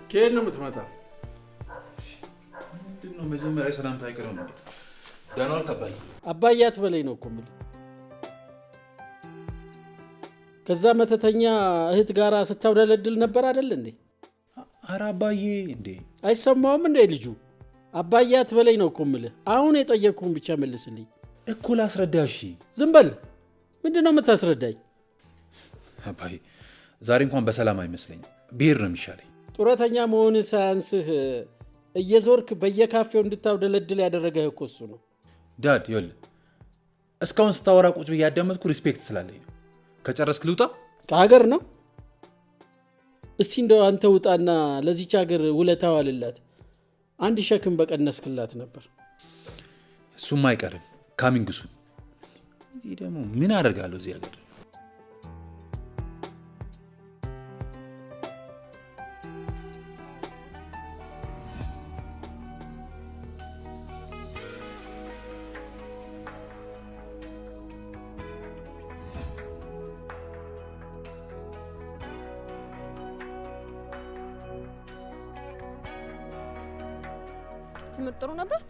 ከየት ነው የምትመጣው? ምንድነው መጀመሪያ ሰላምታ አይቀርም ነው? ደህና ዋልክ አባዬ? አባዬ አትበለኝ ነው እኮ የምልህ። ከዛ መተተኛ እህት ጋር ስታውደለድል ነበር አይደል እንዴ? ኧረ አባዬ እንዴ አይሰማውም እንዴ ልጁ? አባዬ አትበለኝ ነው እኮ የምልህ። አሁን የጠየቅኩህን ብቻ መልስልኝ እኮ ላስረዳሽ። ዝም በል። ምንድነው የምታስረዳኝ? አባዬ ዛሬ እንኳን በሰላም አይመስለኝም። ብሄር ነው የሚሻለኝ። ጡረተኛ መሆንህ ሳያንስህ እየዞርክ በየካፌው እንድታውደለድል ያደረገህ እኮ እሱ ነው። ዳድ ይኸውልህ እስካሁን ስታወራ ቁጭ ብዬ ያዳመጥኩ ሪስፔክት ስላለኝ ነው። ከጨረስክ ልውጣ? ከሀገር ነው? እስቲ እንደው አንተ ውጣና ለዚች ሀገር ውለታ ዋልላት። አንድ ሸክም በቀነስክላት ነበር። እሱም አይቀርም ካሚንግሱ። ይህ ደግሞ ምን አደርጋለሁ እዚህ ሀገር? ትምህርት ጥሩ ነበር?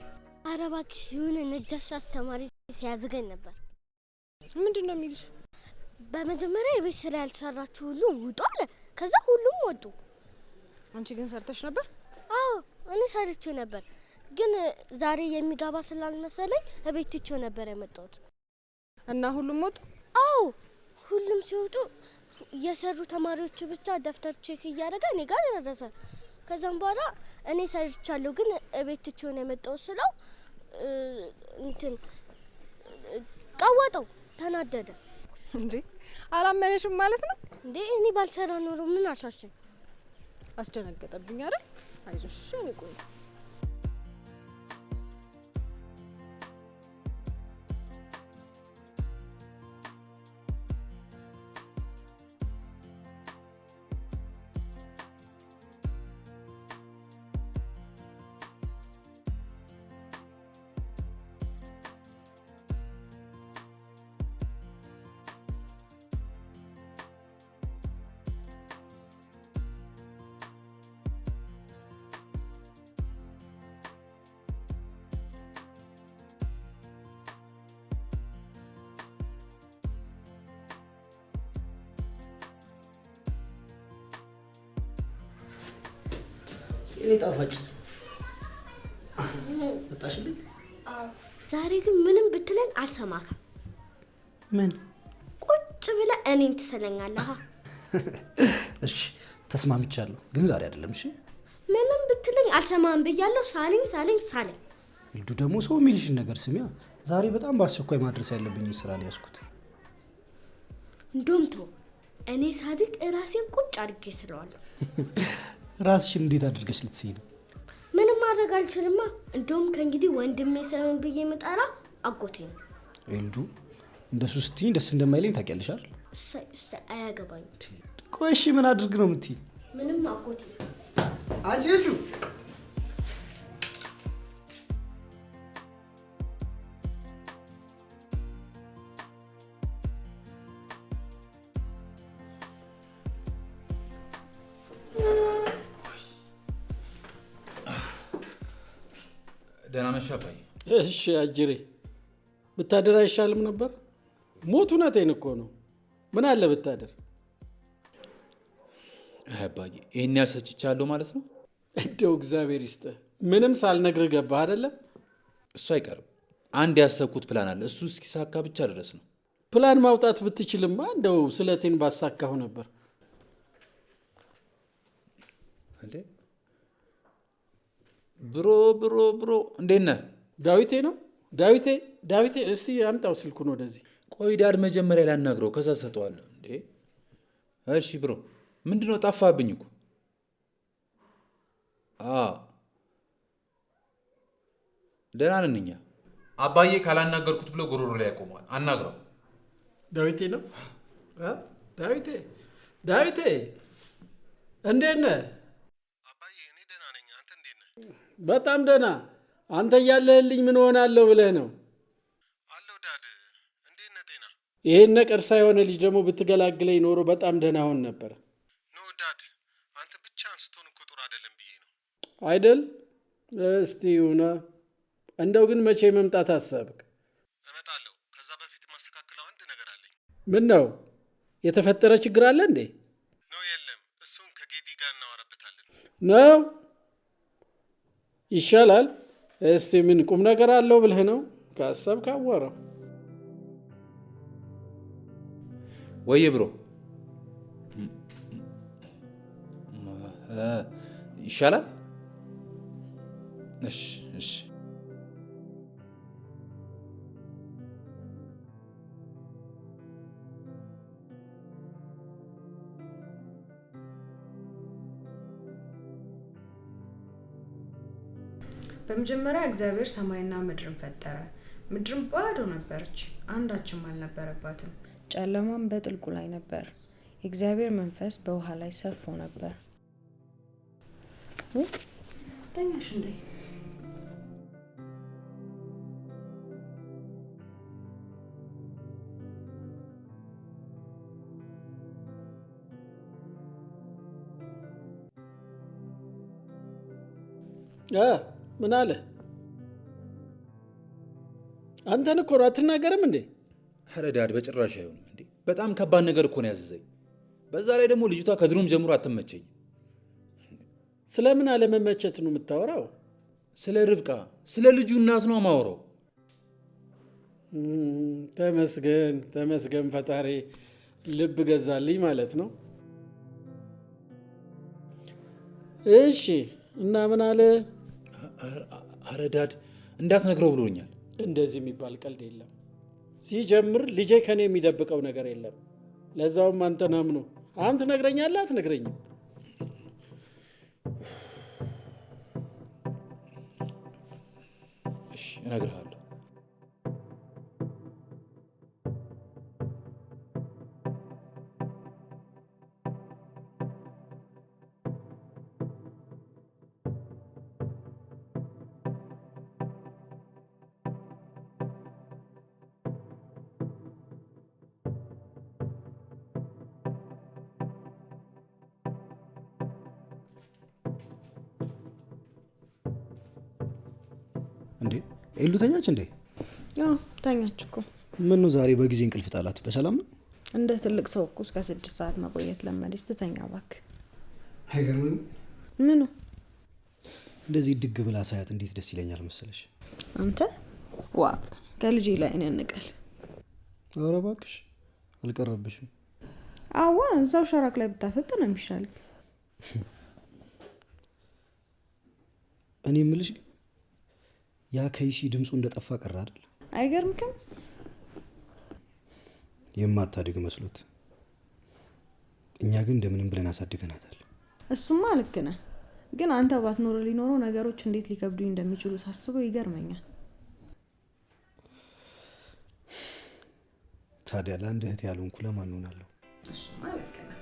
ኧረ እባክሽ የሆነ ነጃሽ አስተማሪ ሲያዝገኝ ነበር። ምንድን ነው የሚልሽ? በመጀመሪያ የቤት ስራ ያልሰራችሁ ሁሉ ውጡ አለ። ከዛ ሁሉም ወጡ። አንቺ ግን ሰርተሽ ነበር? አዎ እኔ ሰርቼ ነበር፣ ግን ዛሬ የሚገባ ስላልመሰለኝ እቤት ትቼው ነበር የመጣሁት። እና ሁሉም ወጡ? አዎ ሁሉም ሲወጡ የሰሩ ተማሪዎች ብቻ ደፍተር ቼክ እያደረገ እኔ ጋር ደረሰ። ከዛም በኋላ እኔ ሰርቻለሁ ግን እቤት ትቼው ነው የመጣሁት ስለው እንትን ቀወጠው፣ ተናደደ። እንዴ አላመነሽም ማለት ነው? እንዴ እኔ ባልሰራ ኖሮ ምን አሻሸኝ? አስደነገጠብኝ አይደል? አይዞሽ እሺ እኔ ቆይ እኔ ጣፋጭ መጣሽልኝ። ዛሬ ግን ምንም ብትለኝ አልሰማከም። ምን ቁጭ ብለህ እኔን ትሰለኛለህ? እሺ ተስማምቻለሁ፣ ግን ዛሬ አይደለም። እሺ ምንም ብትለኝ አልሰማም ብያለሁ። ሳለኝ ልዱ ደግሞ ሰው የሚልሽን ነገር ስሚያ። ዛሬ በጣም በአስቸኳይ ማድረስ ያለብኝ ስራ ላይ ያስኩት። እንደውም ተው፣ እኔ ሳድግ ራሴን ቁጭ አድርጌ ስለዋለሁ። ራስሽን እንዴት አድርገሽ ልትስይ ነው? ምንም ማድረግ አልችልማ። እንደውም ከእንግዲህ ወንድሜ ሳይሆን ብዬ የምጠራ አጎቴ ነው። ልዱ እንደሱ ስትይኝ ደስ እንደማይለኝ ታውቂያለሽ አይደል? እሰይ አያገባኝም። ቆይ እሺ ምን አድርግ ነው የምትይኝ? ምንም አጎቴ። አንቺ ልዱ ደህና ነሽ አባዬ? እሺ አጅሬ ብታደር አይሻልም ነበር? ሞት እውነቴን እኮ ነው። ምን አለ ብታደር? አባዬ ይሄን ያህል ሰጭቻለሁ ማለት ነው? እንደው እግዚአብሔር ይስጥህ። ምንም ሳልነግርህ ገባህ አይደለም? እሱ አይቀርም። አንድ ያሰብኩት ፕላን አለ። እሱ እስኪሳካ ብቻ ድረስ ነው። ፕላን ማውጣት ብትችልማ እንደው ስለቴን ባሳካሁ ነበር። እንዴ ብሮ እንዴት ነህ? ዳዊቴ ነው? ዳዊቴ እስቲ አምጣው ስልኩን ወደዚህ። ቆይ ዳድ መጀመሪያ ላናግረው ከዛ ሰጠዋለሁ። እንዴ እሺ ብሮ ምንድነው? ጠፋብኝ እኮ። ደህና ነን እኛ። አባዬ ካላናገርኩት ብሎ ጉሮሮ ላይ ያቆመዋል። አናግረው። ዳዊቴ ነው? ዳዊቴ እንዴት ነህ? አባዬ እኔ ደህና ነኝ። አንተ እንዴት ነህ? በጣም ደህና። አንተ እያለህልኝ ምን ሆናለሁ ብለህ ነው? አለሁ ዳድ። እንዴት ነህ? ጤና? ይሄን ነቀርሳ የሆነ ልጅ ደግሞ ብትገላግለኝ ኖሮ በጣም ደህና ሆን ነበር። ኖ ዳድ፣ አይደል? እስቲ ሆነ እንደው ግን መቼ መምጣት አሰብክ? እመጣለሁ። ከዛ በፊት ማስተካከለው አንድ ነገር አለኝ። ምን ነው? የተፈጠረ ችግር አለ እንዴ? ነው የለም፣ እሱን ከጌዲ ጋር እናወራበታለን። ነው ይሻላል። እስቲ ምን ቁም ነገር አለው ብለህ ነው? ካሰብክ አዋራው። ወይዬ ብሮ ይሻላል? እሺ እሺ። በመጀመሪያ እግዚአብሔር ሰማይና ምድርን ፈጠረ። ምድርም ባዶ ነበረች፣ አንዳችም አልነበረባትም። ጨለማም በጥልቁ ላይ ነበር። የእግዚአብሔር መንፈስ በውሃ ላይ ሰፎ ነበር። ተኛሽ እንዴ? ምን አለ? አንተን እኮ ነው አትናገርም እንዴ? ኧረ ዳድ በጭራሽ አይሆንም እንዴ። በጣም ከባድ ነገር እኮ ነው ያዘዘኝ። በዛ ላይ ደግሞ ልጅቷ ከድሮም ጀምሮ አትመቸኝ። ስለምን አለመመቸት ነው የምታወራው? ስለ ርብቃ፣ ስለ ልጁ እናት ነው የማወራው። ተመስገን ተመስገን፣ ፈጣሪ ልብ ገዛልኝ ማለት ነው። እሺ እና ምን አለ? ኧረ ዳድ እንዳትነግረው ብሎኛል። እንደዚህ የሚባል ቀልድ የለም። ሲጀምር ልጄ ከኔ የሚደብቀው ነገር የለም። ለዛውም አንተን አምኖ አሁን ትነግረኛለህ አትነግረኝም? እሺ እነግርሃለሁ። እንዴ ኤሉ ተኛች እንዴ? አዎ ተኛች እኮ። ምን ነው ዛሬ በጊዜ እንቅልፍ ጣላት? በሰላም ነው? እንደ ትልቅ ሰው እኮ እስከ 6 ሰዓት መቆየት ለመደች። ትተኛ እባክህ። አይገርምም? ምኑ? እንደዚህ ድግ ብላ ሳያት እንዴት ደስ ይለኛል መሰለሽ። አንተ ዋ ከልጅ ላይ እኔ እንቀል። ኧረ እባክሽ አልቀረብሽም። አዋ እዛው ሸራክ ላይ ብታፈጥ ነው የሚሻልክ። እኔ የምልሽ ግን ያ ከይሲ ድምፁ እንደጠፋ ቀረ አይደል? አይገርምክም? የማታድግ መስሎት፣ እኛ ግን እንደምንም ብለን አሳድገናታል። እሱማ ልክ ነህ። ግን አንተ ባትኖር ሊኖረው ነገሮች እንዴት ሊከብዱኝ እንደሚችሉ ሳስበው ይገርመኛል። ታዲያ ለአንድ እህት ያልሆንኩ ለማን ሆናለሁ? እሱማ ልክ ነህ።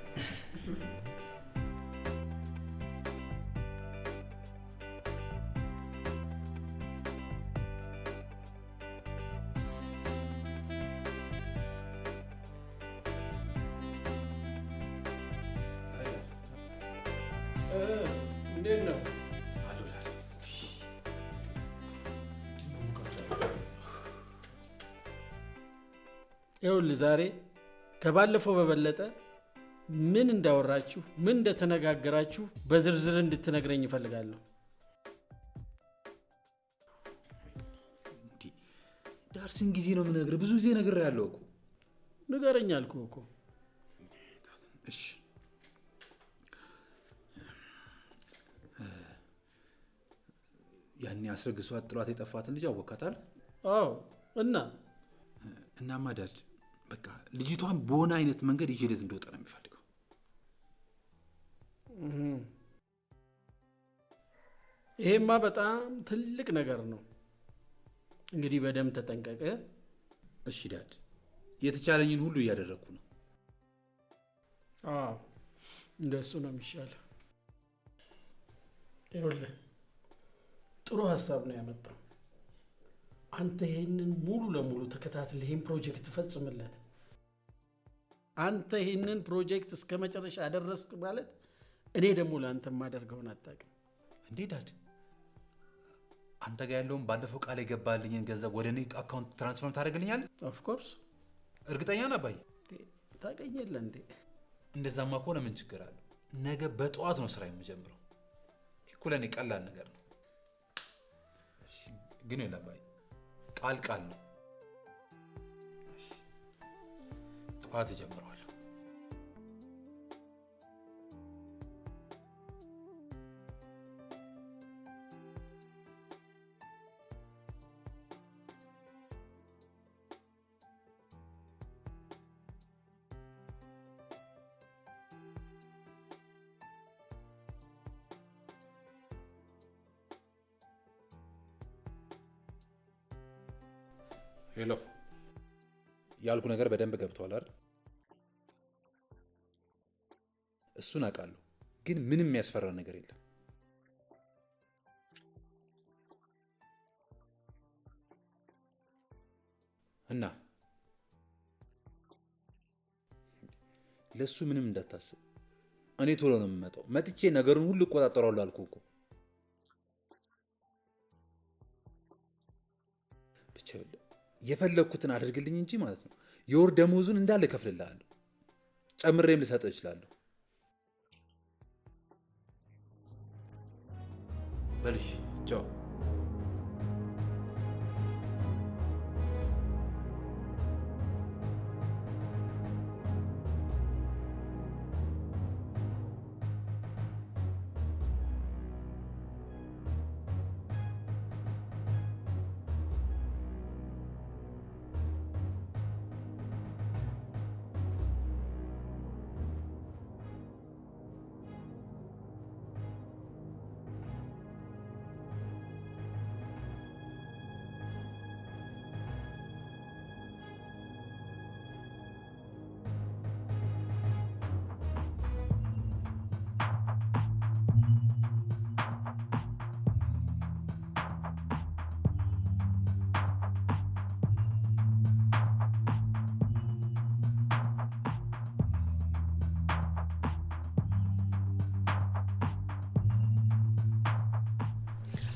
እንዴት ነው? ይኸውልህ ዛሬ ከባለፈው በበለጠ ምን እንዳወራችሁ ምን እንደተነጋገራችሁ በዝርዝር እንድትነግረኝ እፈልጋለሁ። ዳርስን ጊዜ ነው የምነግርህ። ብዙ ጊዜ ነግሬሃለሁ እኮ። ንገረኝ አልኩህ እኮ። እሺ ያኔ አስረግሷት ጥሏት የጠፋትን ልጅ አወቃታል? አዎ። እናማ ዳድ በቃ ልጅቷን በሆነ አይነት መንገድ ይዤለት እንደወጣ ነው የሚፈልገው። ይሄማ በጣም ትልቅ ነገር ነው። እንግዲህ በደንብ ተጠንቀቀ። እሺ ዳድ፣ የተቻለኝን ሁሉ እያደረግኩ ነው። አዎ እንደሱ ነው የሚሻለው። ይኸውልህ ጥሩ ሀሳብ ነው ያመጣው። አንተ ይሄንን ሙሉ ለሙሉ ተከታትል፣ ይሄን ፕሮጀክት ፈጽምለት። አንተ ይሄንን ፕሮጀክት እስከ መጨረሻ አደረስክ ማለት እኔ ደግሞ ለአንተ ማደርገውን አታውቅም። እንዴ ዳድ አንተ ጋር ያለውን ባለፈው ቃል የገባልኝን ገንዘብ ወደ እኔ አካውንት ትራንስፈር ታደርግልኛለህ? ኦፍ ኮርስ። እርግጠኛ ነህ አባዬ? ታገኘለህ እንዴ? እንደዛማ ከሆነ ምን ችግር አለው? ነገ በጠዋት ነው ስራ የምጀምረው። እኮ ለእኔ ቀላል ነገር ነው። ግን ይኸውልህ አባዬ ቃል ነው። ጠዋት እጀምረዋለሁ። ሄሎ ያልኩ ነገር በደንብ ገብቷል አይደል? እሱን አውቃለሁ፣ ግን ምንም የሚያስፈራ ነገር የለም። እና ለሱ ምንም እንዳታስብ፣ እኔ ቶሎ ነው የምመጣው። መጥቼ ነገሩን ሁሉ እቆጣጠራለሁ አልኩህ እኮ። ብቻ የፈለግኩትን አድርግልኝ እንጂ ማለት ነው የወር ደመወዙን እንዳለ እከፍልልሃለሁ፣ ጨምሬም ልሰጥህ እችላለሁ። በልሽ ቻው።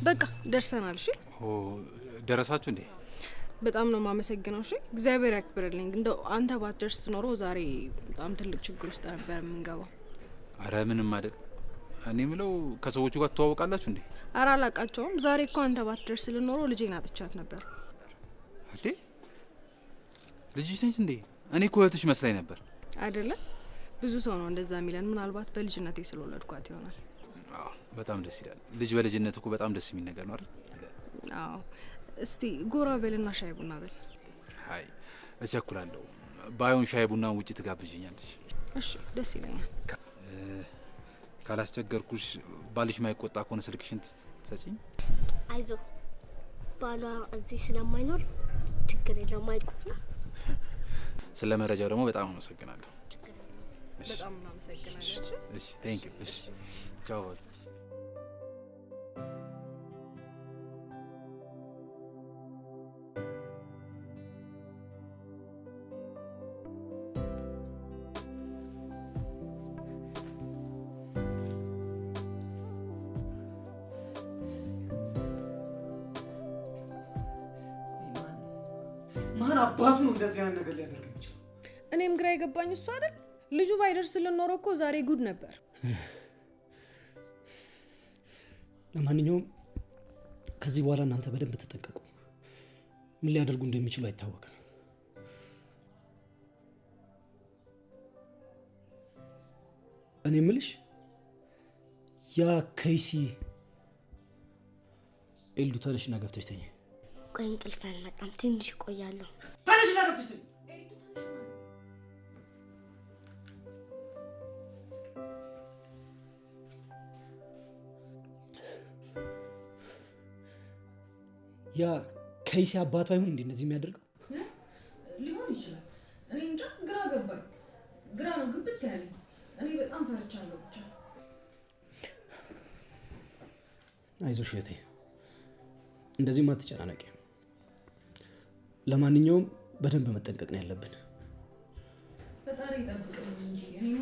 በቃ ደርሰናል። እሺ ደረሳችሁ እንዴ? በጣም ነው የማመሰግነው። እሺ እግዚአብሔር ያክብርልኝ። እንደው አንተ ባትደርስ ኖሮ ዛሬ በጣም ትልቅ ችግር ውስጥ ነበር የምንገባው። አረ ምንም አይደል። እኔ የምለው ከሰዎቹ ጋር ትተዋወቃላችሁ እንዴ? አረ አላውቃቸውም። ዛሬ እኮ አንተ ባትደርስ ኖሮ ልጄን አጥቻት ነበር። እንዴ ልጅሽ ነች እንዴ? እኔ እኮ እህትሽ መስላኝ ነበር። አይደለም ብዙ ሰው ነው እንደዛ የሚለን። ምናልባት በልጅነቴ ስለወለድኳት ይሆናል። በጣም ደስ ይላል። ልጅ በልጅነት እኮ በጣም ደስ የሚል ነገር ነው አይደል? አዎ። እስቲ ጎራ በልና ሻይ ቡና በል። አይ እቸኩላለሁ። ባይሆን ሻይ ቡና ውጪ ትጋብዥኛለሽ? እሺ ደስ ይለኛል። ካላስቸገርኩሽ ባልሽ ማይቆጣ ከሆነ ስልክሽን ትሰጪኝ? አይዞ ባሏ እዚህ ስለማይኖር ችግር የለውም፣ አይቆጣ። ስለ መረጃው ደግሞ በጣም አመሰግናለሁ። በጣም እናመሰግናለን። እሺ ቴንክ ዩ። እሺ ቻው። ማን አባቱ ነው እንደዚህ አይነት ነገር ሊያደርግ የሚችለው? እኔም ግራ የገባኝ እሱ አይደል። ልጁ ባይደርስልን ኖሮ እኮ ዛሬ ጉድ ነበር። ለማንኛውም ከዚህ በኋላ እናንተ በደንብ ተጠንቀቁ። ምን ሊያደርጉ እንደሚችሉ አይታወቅም። እኔ የምልሽ ያ ከይሲ ኤልዱ ተነሽና ገብተሽ ተኝ። ቆይ እንቅልፍ አልመጣም፣ ትንሽ እቆያለሁ። ተነሽና ገብተሽ ተኝ። ያ ከይሲ አባቱ አይሆን እንዴ እንደዚህ የሚያደርገው? ሊሆን ይችላል። እኔ እንጃ፣ ግራ ገባኝ። ግራ ነው ግብት ያለኝ። እኔ በጣም ፈርቻለሁ። ብቻ አይዞሽ እህቴ፣ እንደዚህም አትጨናነቂ። ለማንኛውም በደንብ መጠንቀቅ ነው ያለብን። ፈጣሪ ይጠብቅልኝ እንጂ እኔማ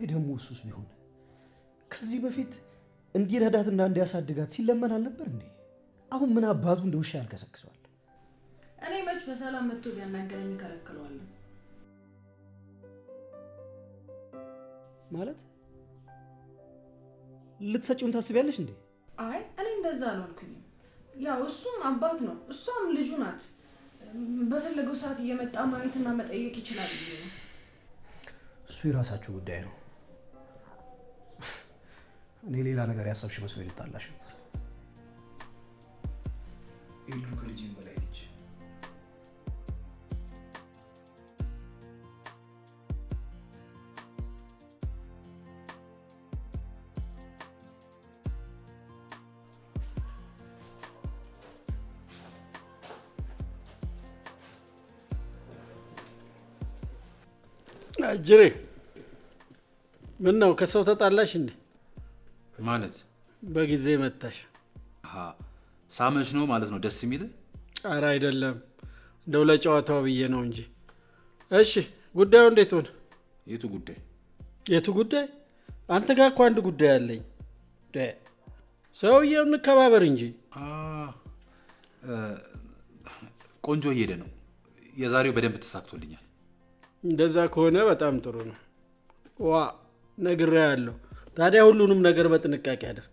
ቆይ ደግሞ እሱስ ቢሆን ከዚህ በፊት እንዲረዳትና እንዲያሳድጋት ሲለመን አልነበር እንዴ? አሁን ምን አባቱ እንደ ውሻ ያልከሰክሰዋል? እኔ መች በሰላም መጥቶ ቢያናገረኝ ከለከለዋለሁ? ማለት ልትሰጪውን ታስቢያለሽ እንዴ? አይ እኔ እንደዛ አልኩኝም። ያው እሱም አባት ነው፣ እሷም ልጁ ናት። በፈለገው ሰዓት እየመጣ ማየትና መጠየቅ ይችላል። እሱ የራሳችሁ ጉዳይ ነው። እኔ ሌላ ነገር ያሰብሽ መስሎኝ ልጣላሽ ነበር። ኤልዱ ከልጅም በላይ ነች። አጅሬ ምን ነው ከሰው ተጣላሽ እንዴ? ማለት በጊዜ መጣሽ? ሳመሽ ነው ማለት ነው ደስ የሚል? ኧረ አይደለም፣ እንደው ለጨዋታው ብዬ ነው እንጂ። እሺ ጉዳዩ እንዴት ሆነ? የቱ ጉዳይ? የቱ ጉዳይ? አንተ ጋር እኮ አንድ ጉዳይ አለኝ። ሰውዬው እንከባበር እንጂ። ቆንጆ እየሄደ ነው። የዛሬው በደንብ ተሳክቶልኛል። እንደዛ ከሆነ በጣም ጥሩ ነው። ዋ ነግሬሃለሁ። ታዲያ ሁሉንም ነገር በጥንቃቄ አድርግ።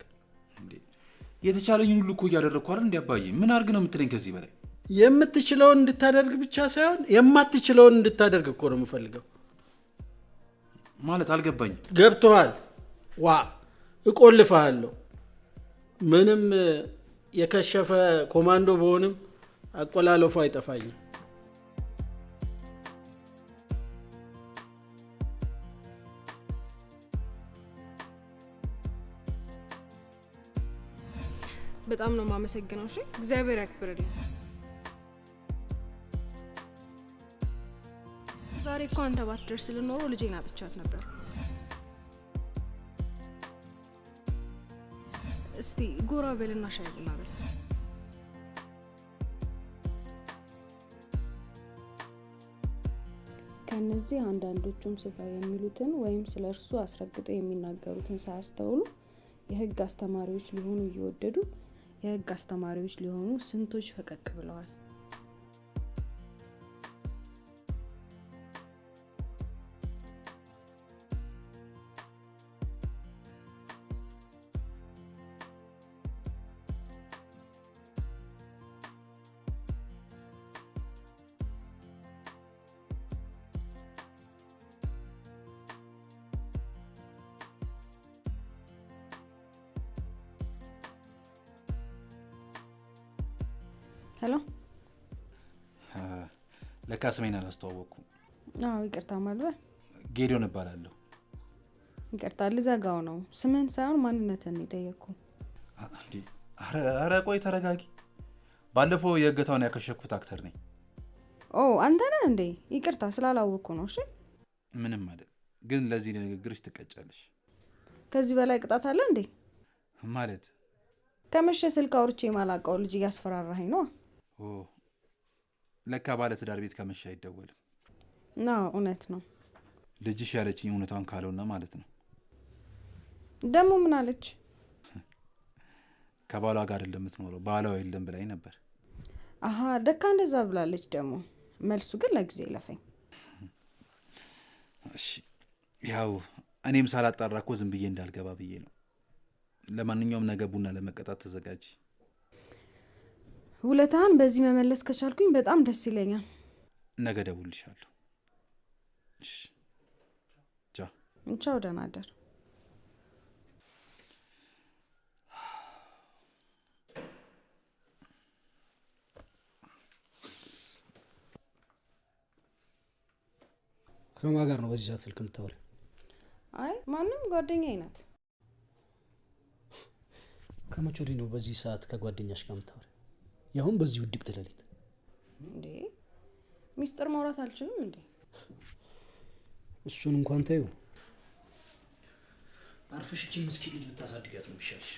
የተቻለኝን ሁሉ እኮ እያደረግኩ አይደል እንዴ አባዬ? ምን አድርግ ነው የምትለኝ ከዚህ በላይ? የምትችለውን እንድታደርግ ብቻ ሳይሆን የማትችለውን እንድታደርግ እኮ ነው የምፈልገው። ማለት አልገባኝም። ገብቶሃል? ዋ እቆልፍሃለሁ። ምንም የከሸፈ ኮማንዶ በሆንም አቆላለፉ አይጠፋኝም። በጣም ነው ማመሰግነው። እሺ እግዚአብሔር ያክብርልኝ። ዛሬ እኮ አንተ ባትደርስ ልኖር ልጄን አጥቻት ነበር። እስቲ ጎራ በልና ሻይ ቡና በል። ከነዚህ አንዳንዶቹም ስፍራ የሚሉትን ወይም ስለ እርሱ አስረግጠው የሚናገሩትን ሳያስተውሉ የህግ አስተማሪዎች ሊሆኑ እየወደዱ የህግ አስተማሪዎች ሊሆኑ ስንቶች ፈቀቅ ብለዋል። ሄሎ ለካ ስሜን አላስተዋወቅኩም። ይቅርታ ማለት ጌዲዮን እባላለሁ። ይቅርታ ልዘጋው ነው። ስምን ሳይሆን ማንነትን የጠየቅኩ። ኧረ ቆይ ተረጋጊ። ባለፈው የእገታውን ያከሸፍኩት አክተር ነኝ። አንተ ነህ እንዴ? ይቅርታ ስላላወቅኩ ነው። እሺ ምንም አይደል፣ ግን ለዚህ ንግግርሽ ትቀጫለሽ። ከዚህ በላይ ቅጣት አለ እንዴ? ማለት ከመሸ ስልክ አውርቼ ማላውቀው ልጅ እያስፈራራኸኝ ነው። ለካ ባለ ትዳር ቤት ከመሸ አይደወልም። እውነት ነው። ልጅሽ ያለችኝ እውነቷን ካልሆነ ማለት ነው። ደግሞ ምን አለች? ከባሏ ጋር እንደምትኖረው ባሏ የለም ብላኝ ነበር። ደካ እንደዛ ብላለች። ደግሞ መልሱ ግን ለጊዜ ይለፈኝ። እሺ ያው እኔም ሳላጣራ እኮ ዝም ብዬ እንዳልገባ ብዬ ነው። ለማንኛውም ነገ ቡና ለመቀጣት ተዘጋጂ። ውለታን በዚህ መመለስ ከቻልኩኝ በጣም ደስ ይለኛል። ነገ ደውልልሻለሁ። እሺ ቻው፣ ደህና አደር። ከማን ጋር ነው በዚህ ሰዓት ስልክ የምታወሪው? ማንም ጓደኛዬ ናት። ከመቼ ወዲህ ነው በዚህ ሰዓት ከጓደኛሽ ጋር የምታወሪው? ያሁን በዚህ ውድቅት ሌሊት እንዴ? ሚስጥር ማውራት አልችልም እንዴ? እሱን እንኳን ታዩ። አርፈሽ እቺ ምስኪን ልጅ ብታሳድጋት ነው የሚሻልሽ።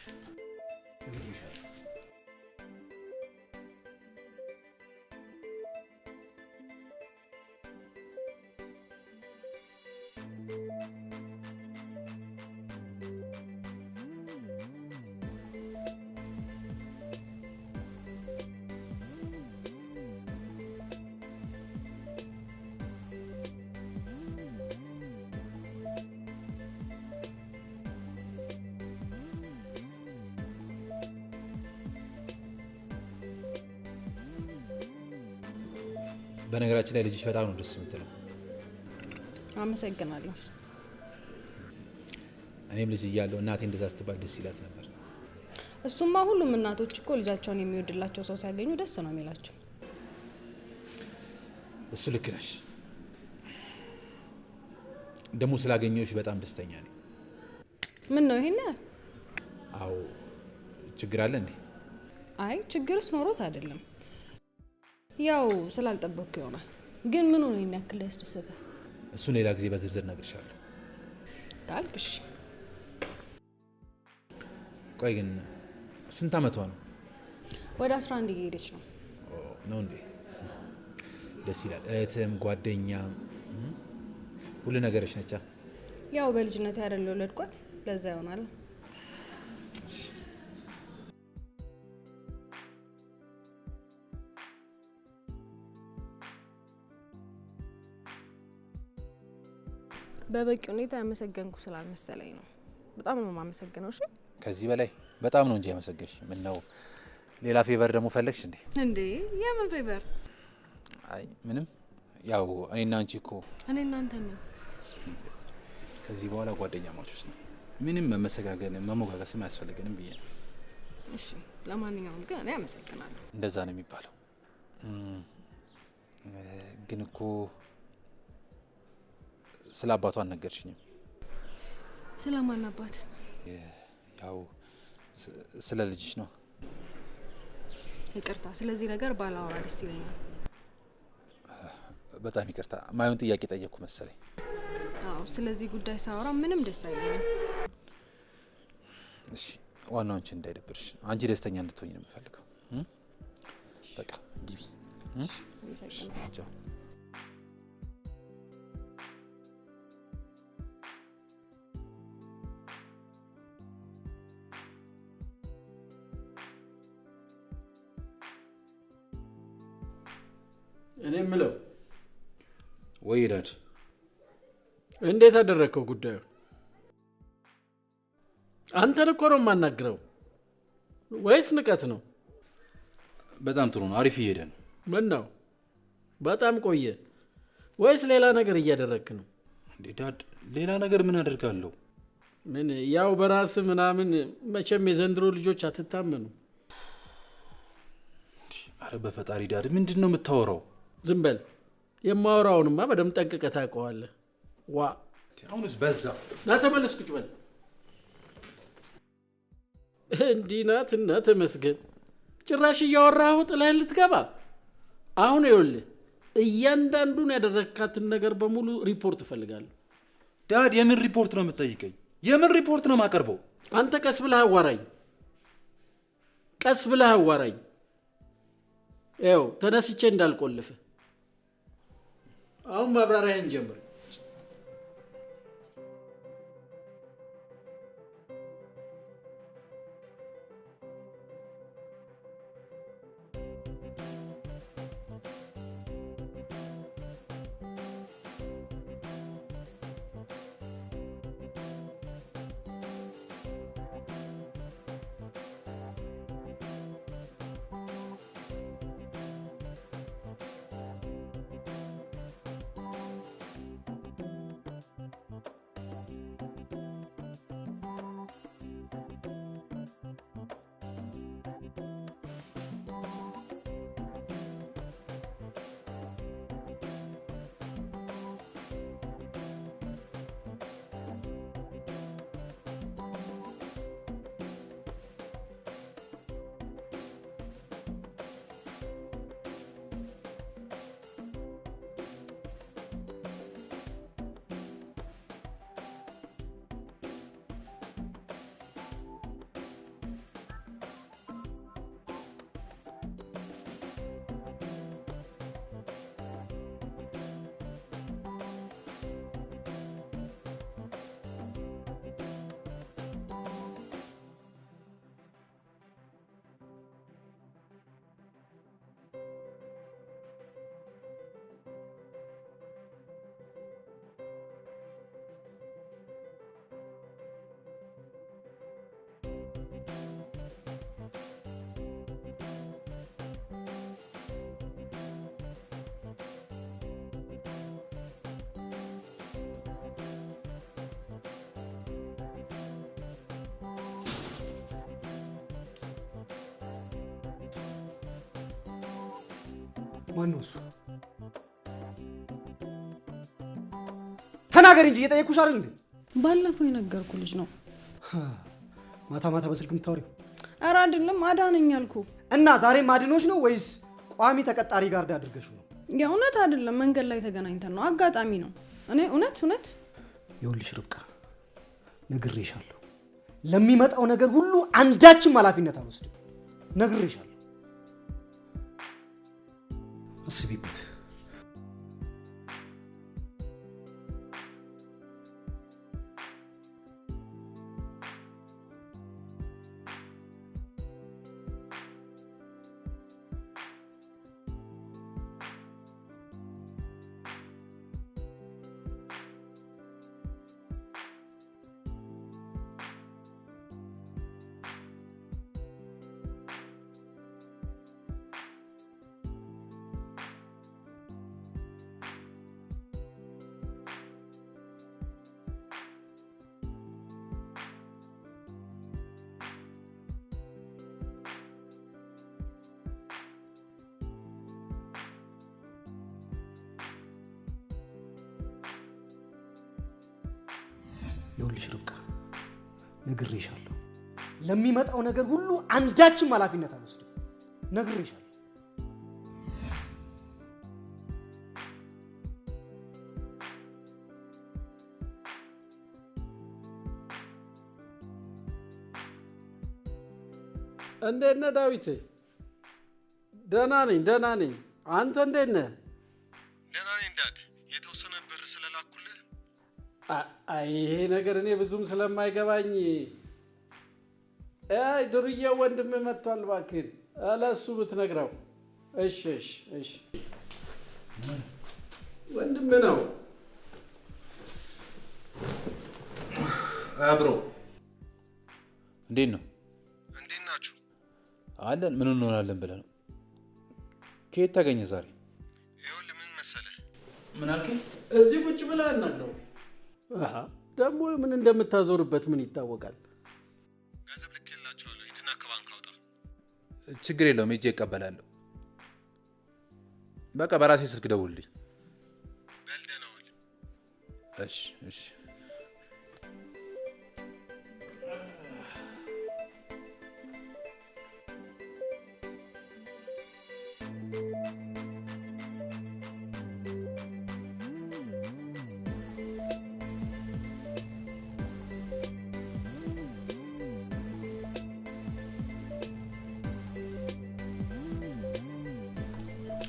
በነገራችን ላይ ልጅሽ በጣም ነው ደስ የምትለው። አመሰግናለሁ። እኔም ልጅ እያለሁ እናቴ እንደዛ ስትባል ደስ ይላት ነበር። እሱማ ሁሉም እናቶች እኮ ልጃቸውን የሚወድላቸው ሰው ሲያገኙ ደስ ነው የሚላቸው። እሱ ልክ ነሽ። ደግሞ ስላገኘሁሽ በጣም ደስተኛ ነኝ። ምን ነው ይሄን? አዎ ችግር አለ እንዴ? አይ ችግርስ ኖሮት አይደለም፣ ያው ስላልጠበቅኩ ይሆናል። ግን ምን ሆነ ያክል ያስደሰተ? እሱን ሌላ ጊዜ በዝርዝር እነግርሻለሁ ካልክሽ። ቆይ ግን ስንት አመቷ ነው? ወደ 11 እየሄደች ነው። ነው እንዴ? ደስ ይላል። እህትም ጓደኛ ሁሉ ነገርሽ ነቻ። ያው በልጅነት ያደለው ለድቋት ለዛ ይሆናል። በበቂ ሁኔታ ያመሰገንኩ ስላልመሰለኝ ነው። በጣም ነው የማመሰግነው። እሺ ከዚህ በላይ በጣም ነው እንጂ ያመሰገንሽ። ምን ነው ሌላ ፌቨር ደግሞ ፈለግሽ እንዴ? እንዴ የምን ፌቨር? አይ ምንም። ያው እኔና አንቺ እኮ እኔ እናንተ ምን ከዚህ በኋላ ጓደኛ ማቾች ነው። ምንም መመሰጋገን መሞጋገስም አያስፈልገንም ብዬ ነው። እሺ ለማንኛውም ግን እኔ አመሰግናለሁ። እንደዛ ነው የሚባለው። ግን እኮ ስለ አባቷ አልነገርሽኝም። ስለማን አባት? ያው ስለ ልጅሽ ነው። ይቅርታ፣ ስለዚህ ነገር ባላወራ ደስ ይለኛል። በጣም ይቅርታ፣ ማየውን ጥያቄ ጠየቅኩ መሰለኝ። አዎ፣ ስለዚህ ጉዳይ ሳወራ ምንም ደስ አይለኝም። እሺ፣ ዋናው አንቺ እንዳይደብርሽ፣ አንቺ ደስተኛ እንድትሆኝ ነው የምፈልገው። በቃ ግቢ። ቻው። እኔ የምለው ወይ ዳድ፣ እንዴት አደረከው ጉዳዩ? አንተን እኮ ነው የማናግረው። ወይስ ንቀት ነው? በጣም ጥሩ ነው፣ አሪፍ እየሄደ ነው። ምን ነው በጣም ቆየ? ወይስ ሌላ ነገር እያደረክ ነው? እንዴ ዳድ፣ ሌላ ነገር ምን አደርጋለሁ? ምን ያው በራስ ምናምን። መቼም የዘንድሮ ልጆች አትታመኑ። አረ በፈጣሪ ዳድ፣ ምንድነው የምታወራው? ዝም በል። የማወራውንማ በደምብ ጠንቅቀህ ታውቀዋለህ። ዋ አሁንስ በዛ። ና ተመለስ፣ ቁጭ በል። እንዲህ ናት እና ተመስገን። ጭራሽ እያወራኸው ጥለህ ልትገባ። አሁን ይኸውልህ እያንዳንዱን ያደረካትን ነገር በሙሉ ሪፖርት እፈልጋለሁ። ዳድ፣ የምን ሪፖርት ነው የምትጠይቀኝ? የምን ሪፖርት ነው የማቀርበው? አንተ ቀስ ብለህ አዋራኝ፣ ቀስ ብለህ አዋራኝ። ያው ተነስቼ እንዳልቆልፍ። አሁን ማብራሪያን ጀምር። ማን ነው እሱ? ተናገር እንጂ እየጠየኩሽ አይደል እንዴ? ባለፈው የነገርኩ ልጅ ነው። ማታ ማታ በስልክ የምታወሪው? ኧረ አይደለም አዳነኝ አልኩ። እና ዛሬም አድኖች ነው ወይስ ቋሚ ተቀጣሪ ጋር አድርገሽው ነው? የእውነት አይደለም፣ መንገድ ላይ ተገናኝተን ነው፣ አጋጣሚ ነው። እኔ እውነት ይኸውልሽ ርብቃ፣ ነግሬሻለሁ። ለሚመጣው ነገር ሁሉ አንዳችም ኃላፊነት አልወስድም። ነግሬሻለሁ። አስቢበት። ይኸውልሽ ርብቃ፣ ነግሬሻለሁ። ለሚመጣው ነገር ሁሉ አንዳችም ኃላፊነት አልወስድም። ነግሬሻለሁ። እንዴት ነህ ዳዊት? ደህና ነኝ። አንተ እንዴት ነህ? ደህና ነኝ ዳድ። የተወሰነ ብር ስለላኩልህ ይሄ ነገር እኔ ብዙም ስለማይገባኝ ድርዬ ወንድም መጥቷል፣ እባክህን ለእሱ ብትነግረው። እሺ ወንድም ነው። አብሮ እንዴት ነው? እንዴት ናችሁ? አለን። ምን እንሆናለን ብለህ ነው? ከየት ታገኘ ዛሬ? ይኸውልህ ምን መሰለህ። ምን አልከኝ? እዚህ ቁጭ ብለህ አናግረው። ደግሞ ምን እንደምታዞርበት ምን ይታወቃል? ገንዘብ ልኬላችኋለሁ፣ ሂድና ከባንክ አውጣ። ችግር የለውም፣ ሂጄ እቀበላለሁ። በቃ በራሴ ስልክ ደውልልኝ። በል ደህና ዋል። እሺ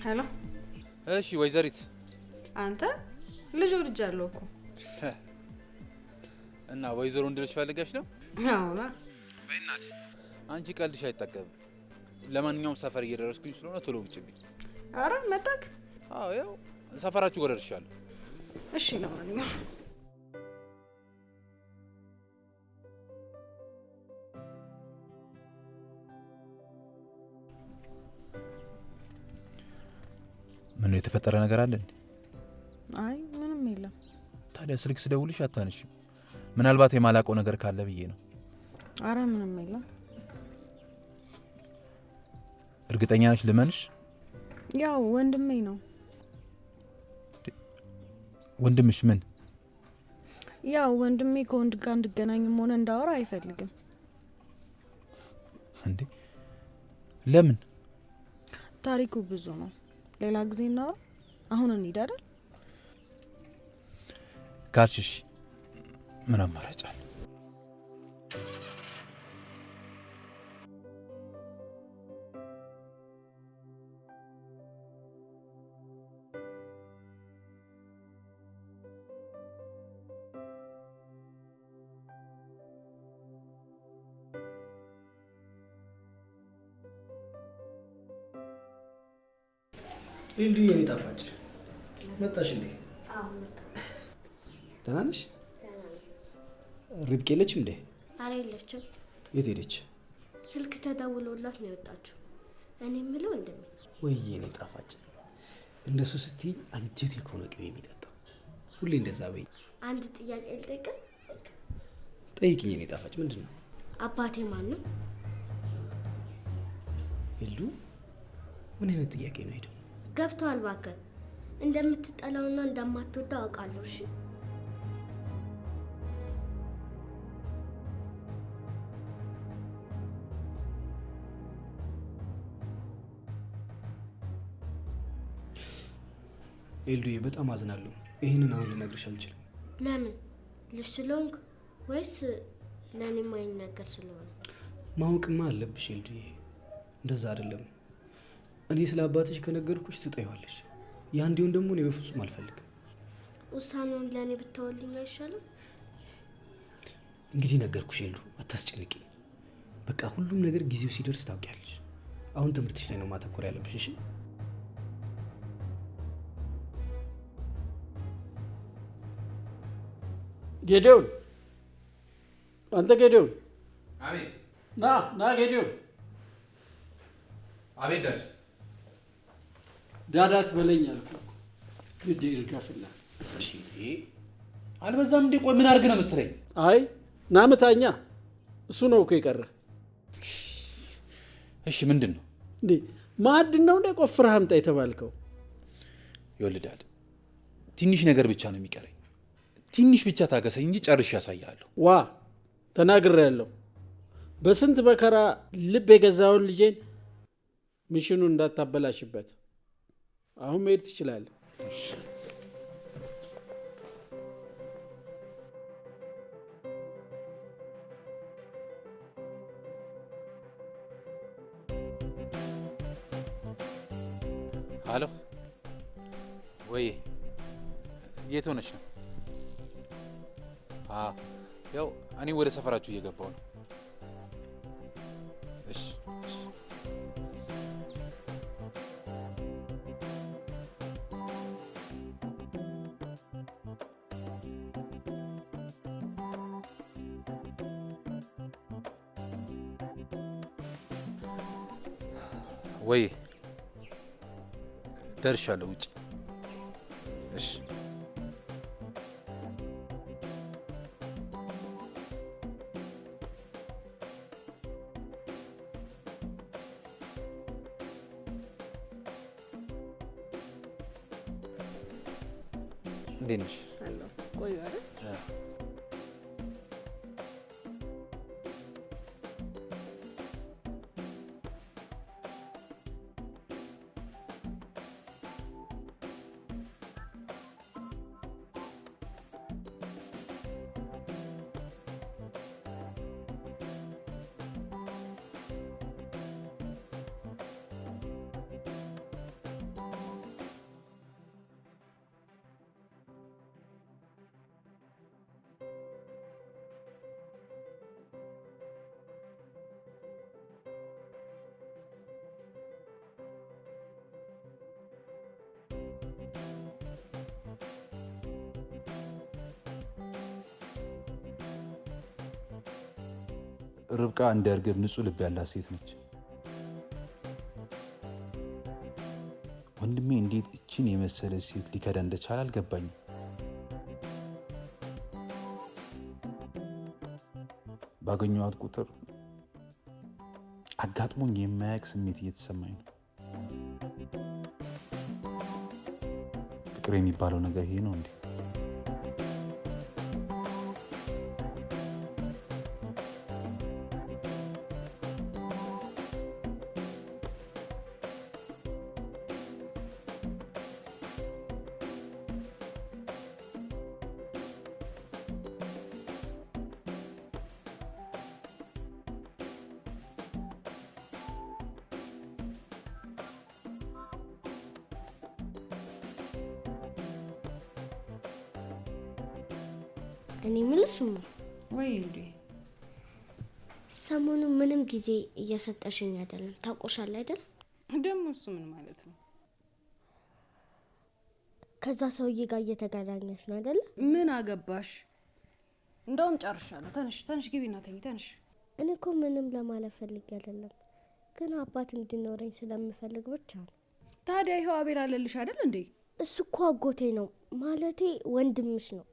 ሄሎ። እሺ ወይዘሪት፣ አንተ ልጅ ወልጃለሁ እኮ። እና ወይዘሮ እንድልሽ ፈልገሽ ነው? አዎና። በእናት አንቺ ቀልድሽ አይጠገብም። ለማንኛውም ሰፈር እየደረስኩኝ ስለሆነ ቶሎ ውጭልኝ። አረ መጣክ? አዎ ያው ሰፈራችሁ ጋር ደርሻለሁ። እሺ ለማንኛውም ምን የተፈጠረ ነገር አለ እንዴ? አይ ምንም የለም። ታዲያ ስልክ ስደውልሽ አታነሺም? ምናልባት የማላውቀው ነገር ካለ ብዬ ነው። አረ ምንም የለም። እርግጠኛ ነሽ? ልመንሽ? ያው ወንድሜ ነው። ወንድምሽ ምን? ያው ወንድሜ ከወንድ ጋር እንድገናኝም ሆነ እንዳወራ አይፈልግም። እንዴ ለምን? ታሪኩ ብዙ ነው። ሌላ ጊዜ እናወራ። አሁን እንሂድ አይደል? ካልሽሽ ምን አማራጭ አለ? ኤልዲ የኔ ጣፋጭ መጣሽ እንዴ? ደህና ነሽ? ርብቃ የለችም እንዴ? ኧረ የለችም። የት ሄደች? ስልክ ተደውሎላት ነው የወጣችው። እኔ የምለው እንደምን ወይ የኔ ጣፋጭ፣ እንደሱ ስትይ አንጀቴ ከሆነ ቅቤ የሚጠጣው ሁሌ እንደዛ በይ። አንድ ጥያቄ ልጠይቅህ? ጠይቂኝ የኔ ጣፋጭ። ምንድን ነው? አባቴ ማን ነው? ኤልዱ ምን አይነት ጥያቄ ነው? ሄደው ገብቷል እባክህ። እንደምትጠላውና እንደማትወደው አውቃለሁ። እሺ ኤልዱዬ በጣም አዝናለሁ። ይሄንን አሁን ልነግርሽ አልችልም። ለምን? ልጅ ስለሆንክ ወይስ ለኔ የማይነገር ስለሆነ? ማወቅማ አለብሽ ኤልዱዬ። እንደዛ አይደለም። እኔ ስለ አባትሽ ከነገርኩሽ ትጠይዋለሽ። ያ እንዲሆን ደግሞ እኔ በፍጹም አልፈልግም። ውሳኔውን ለኔ ብታወልኝ አይሻልም? እንግዲህ ነገርኩሽ ኤልዱ፣ አታስጨንቂ። በቃ ሁሉም ነገር ጊዜው ሲደርስ ታውቂያለሽ። አሁን ትምህርትሽ ላይ ነው ማተኮር ያለብሽ። እሺ ጌዲዮን፣ አንተ ጌዲዮን። አቤት። ና ጌዲዮን። አቤት ዳድ። ዳዳት በለኝ አልኩህ። ግድ ይርጋፍና። እሺ አልበዛም እንዴ? ቆይ ምን አድርግ ነው የምትለኝ? አይ ናምታኛ፣ እሱ ነው እኮ የቀረ። እሺ ምንድን ነው እንዴ? ማዕድን ነው እንዴ ቆፍረህ አምጣ የተባልከው? ይኸውልህ ዳድ፣ ትንሽ ነገር ብቻ ነው የሚቀረኝ። ትንሽ ብቻ ታገሰኝ እንጂ ጨርሼ ያሳያለሁ። ዋ ተናግሬያለሁ። በስንት መከራ ልብ የገዛውን ልጄን ሚሽኑን እንዳታበላሽበት። አሁን መሄድ ትችላለህ። ሄሎ፣ ወይ የት ሆነሽ ነው? ያው እኔ ወደ ሰፈራችሁ እየገባሁ ነው። እሺ እሺ። ወይ ደርሻለሁ ውጭ። እሺ እንዴት ነሽ? አሎ ቆዩ አይደል? ርብቃ እንደ እርግብ ንጹህ ልብ ያላት ሴት ነች። ወንድሜ እንዴት እቺን የመሰለች ሴት ሊከዳ እንደቻለ አልገባኝም። ባገኘኋት ቁጥር አጋጥሞኝ የማያውቅ ስሜት እየተሰማኝ ነው። ፍቅር የሚባለው ነገር ይሄ ነው እንዴ? እኔ ምልስማ ወይ እንዴ ሰሞኑ ምንም ጊዜ እየሰጠሽኝ አይደለም። ታውቆሻል አይደል? ደግሞ እሱ ምን ማለት ነው? ከዛ ሰውዬ ጋር እየተገናኘሽ ነው አይደል? ምን አገባሽ? እንደውም ጨርሻለሁ። ተነሽ ግቢና ተኝ። ተነሽ። እኔ እኮ ምንም ለማለት ፈልጌ አይደለም፣ ግን አባት እንዲኖረኝ ስለምፈልግ ብቻ ነው። ታዲያ ይኸው አቤል አለልሽ አይደል እንዴ? እሱ እኮ አጎቴ ነው፣ ማለቴ ወንድምሽ ነው።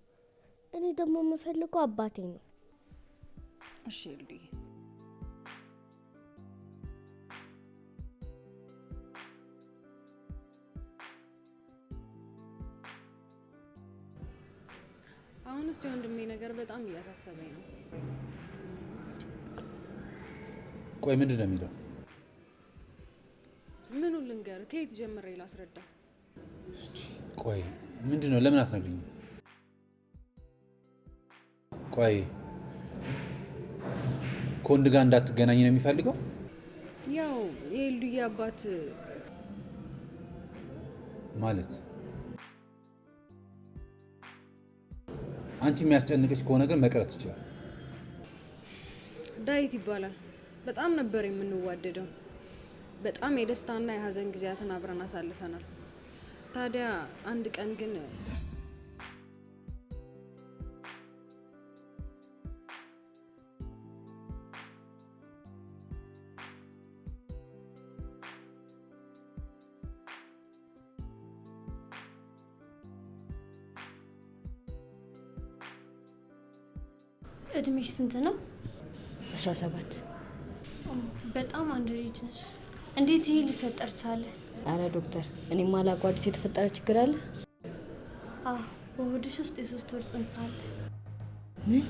እኔ ደግሞ የምፈልገው አባቴ ነው። እሺ ልጅ አሁንስ የወንድሜ ነገር በጣም እያሳሰበኝ ነው። ቆይ ምንድን ነው የሚለው? ምኑን ልንገር? ከየት ጀምሬ ላስረዳ? ቆይ ምንድን ነው? ለምን አትነግሪኝም? ቆይ ከወንድ ጋር እንዳትገናኝ ነው የሚፈልገው? ያው የኤልዱዬ አባት ማለት አንቺ የሚያስጨንቅሽ ከሆነ ግን መቅረት ይችላል። ዳዊት ይባላል። በጣም ነበር የምንዋደደው። በጣም የደስታና የሀዘን ጊዜያትን አብረን አሳልፈናል። ታዲያ አንድ ቀን ግን እድሜሽ ስንት ነው? 17 በጣም አንድ ልጅ ነሽ። እንዴት ይሄ ሊፈጠር ቻለ? አረ ዶክተር፣ እኔማ አላውቀው አዲስ የተፈጠረ ችግር አለ? በሆድሽ ውስጥ የ3 ወር ጽንስ አለ። ምን?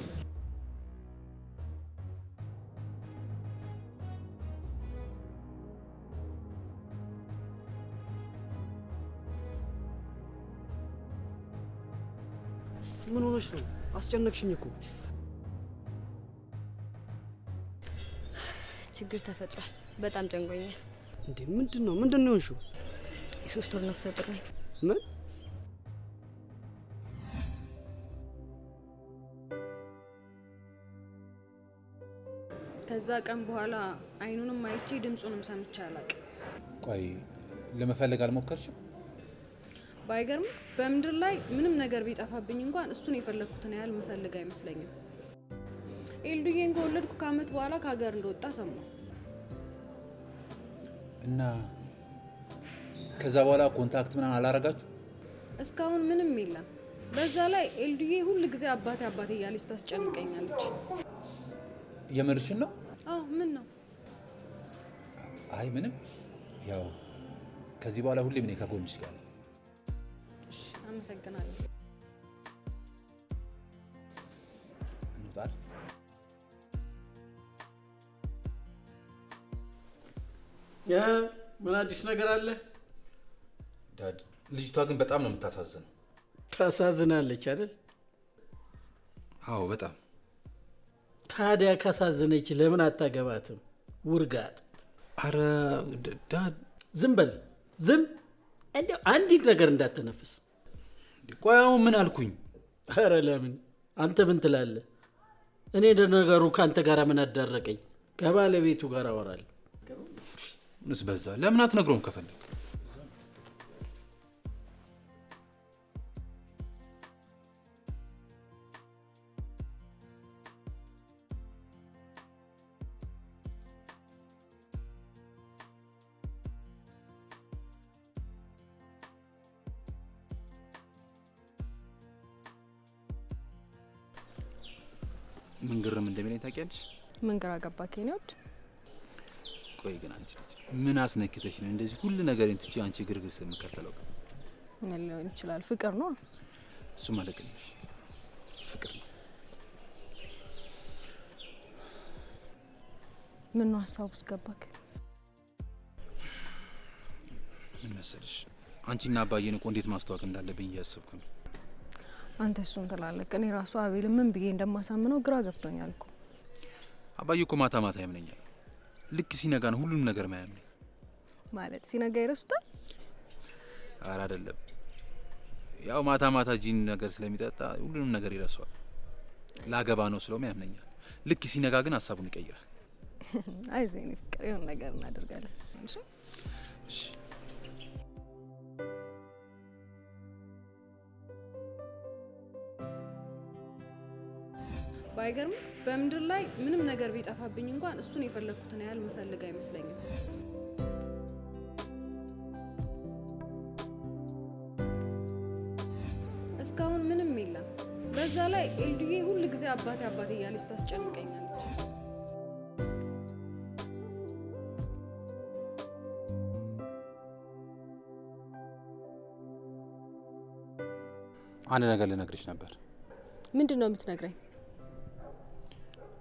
ምን ሆነሽ ነው? አስጨነቅሽኝ እኮ። ችግር ተፈጥሯል። በጣም ጨንቆኛል። እንዴ ምንድን ነው የሆንሽው? የ3 ወር ነፍሰ ጡር ነኝ። ምን? ከዛ ቀን በኋላ አይኑንም አይቼ ድምጹንም ሰምቼ አላውቅም። ቆይ ለመፈለግ አልሞከርሽም? ባይገርም በምድር ላይ ምንም ነገር ቢጠፋብኝ እንኳን እሱን የፈለኩትን ያህል ምፈልግ አይመስለኝም። ኤልዱዬን ከወለድኩ ከአመት በኋላ ከሀገር እንደወጣ ሰማሁ። እና ከዛ በኋላ ኮንታክት ምናምን አላረጋችሁ? እስካሁን ምንም የለም። በዛ ላይ ኤልዱዬ ሁል ጊዜ አባቴ እያለች ታስጨንቀኛለች። የምርሽን ነው? አዎ። ምን ነው? አይ ምንም። ያው ከዚህ በኋላ ሁሌም እኔ ከጎንሽ ጋር ነኝ። እሺ፣ አመሰግናለሁ። እንውጣ። ምን አዲስ ነገር አለ? ዳድ፣ ልጅቷ ግን በጣም ነው የምታሳዝነው። ታሳዝናለች አይደል? አዎ በጣም። ታዲያ ካሳዘነች ለምን አታገባትም? ውርጋጥ። አረ ዳድ፣ ዝም በል ዝም። እንዴው አንዲት ነገር እንዳትነፍስ። ቆይ አሁን ምን አልኩኝ? አረ ለምን? አንተ ምን ትላለህ? እኔ ነገሩ ካንተ ጋር ምን አዳረቀኝ? ከባለቤቱ ጋር አወራለሁ። ንስ በዛ። ለምን አትነግረውም ከፈለክ? ምን ግርም እንደሚለኝ ታውቂያለሽ? ምን ግራ ገባክ የኔ ወድ? ቆይ ግን አንቺ ልጅ ምን አስነክተሽ ነው እንደዚህ ሁሉ ነገር እንትጪ አንቺ ግርግር ስለምከተለው? ምን ሊሆን ይችላል? ፍቅር ነው እሱ። ማለት ነው ፍቅር ነው። ምን ነው ሀሳብ ውስጥ ገባክ? ምን መሰለሽ አንቺና አባዬን እኮ እንዴት ማስተዋወቅ እንዳለብኝ እያሰብኩ ነው። አንተ እሱን ትላለህ፣ እኔ ራሱ አቤል ምን ብዬ እንደማሳምነው ግራ ገብቶኛል እኮ። አባዬ እኮ ማታ ማታ ያምነኛል። ልክ ሲነጋ ነው ሁሉንም ነገር ማያምነኝ። ማለት ሲነጋ ይረሱታል? ኧረ አይደለም፣ ያው ማታ ማታ ጂን ነገር ስለሚጠጣ ሁሉንም ነገር ይረሳዋል። ላገባ ነው ስለውም ያምነኛል። ልክ ሲነጋ ግን ሀሳቡን ይቀይራል። አይዞህ የኔ ፍቅር፣ የሆነ ነገር እናደርጋለን። እሺ እሺ። ባይገርም በምድር ላይ ምንም ነገር ቢጠፋብኝ እንኳን እሱን የፈለኩትን ያህል ምፈልግ አይመስለኝም። እስካሁን ምንም የለም። በዛ ላይ ኤልዱዬ ሁል ጊዜ አባቴ እያለች ታስጨንቀኛለች። አንድ ነገር ልነግርሽ ነበር። ምንድነው የምትነግረኝ?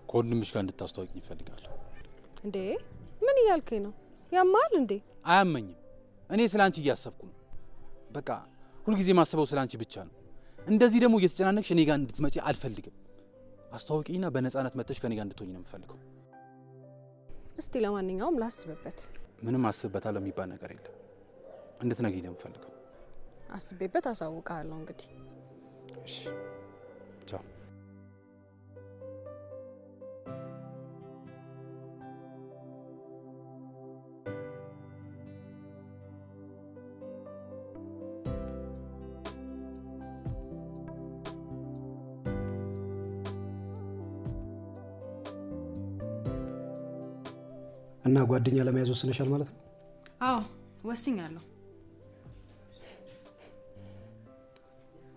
ከወንድምሽ ጋር እንድታስተዋውቂኝ እፈልጋለሁ። እንዴ ምን እያልከኝ ነው? ያማል እንዴ? አያመኝም። እኔ ስላንቺ እያሰብኩ ነው። በቃ ሁልጊዜ ማስበው ስላንቺ ብቻ ነው። እንደዚህ ደግሞ እየተጨናነቅሽ እኔ ጋር እንድትመጪ አልፈልግም። አስተዋውቂኝና በነፃነት መጥተሽ ከኔ ጋር እንድትሆኝ ነው የምፈልገው። እስቲ ለማንኛውም ላስብበት። ምንም አስብበታለሁ የሚባል ነገር የለም። እንድትነግሪኝ ነው የምፈልገው። አስቤበት አሳውቃለሁ እንግዲህ። እሺ ቻው። እና ጓደኛ ለመያዝ ወስነሻል ማለት ነው? አዎ ወስኛለሁ።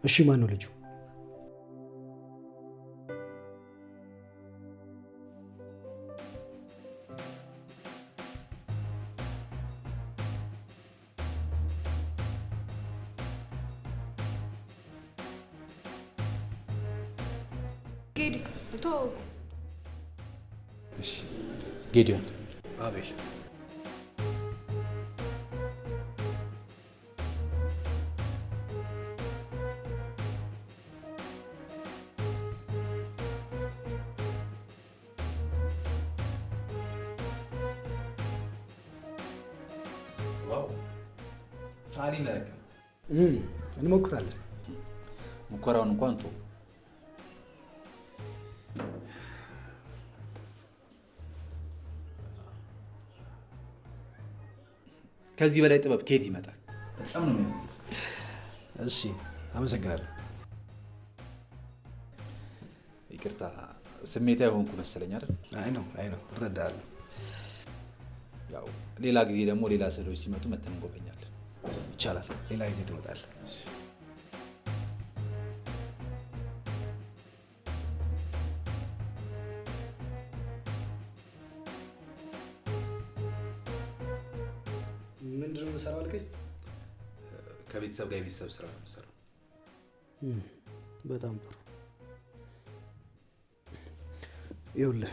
እሺ ማን ነው ልጁ? ጌዲ ተዋወቁ። እሺ ጌዲዮን። አቤል። ዋው ሳሊ ነህ። እንሞክራለን። ሙከራውን እንኳን ተው። ከዚህ በላይ ጥበብ ከየት ይመጣል? በጣም ነው የሚያምር። እሺ አመሰግናለሁ። ይቅርታ ስሜታዊ ሆንኩ መሰለኝ አይደል? አይ ነው እረዳለሁ። ያው ሌላ ጊዜ ደግሞ ሌላ ስዕሎች ሲመጡ መተን እንጎበኛለን። ይቻላል። ሌላ ጊዜ ትመጣለህ። ምንድን ነው የምሰራው አልከኝ? ከቤተሰብ ጋር የቤተሰብ ስራ ነው የምሰራው። በጣም ጥሩ። ይኸውልህ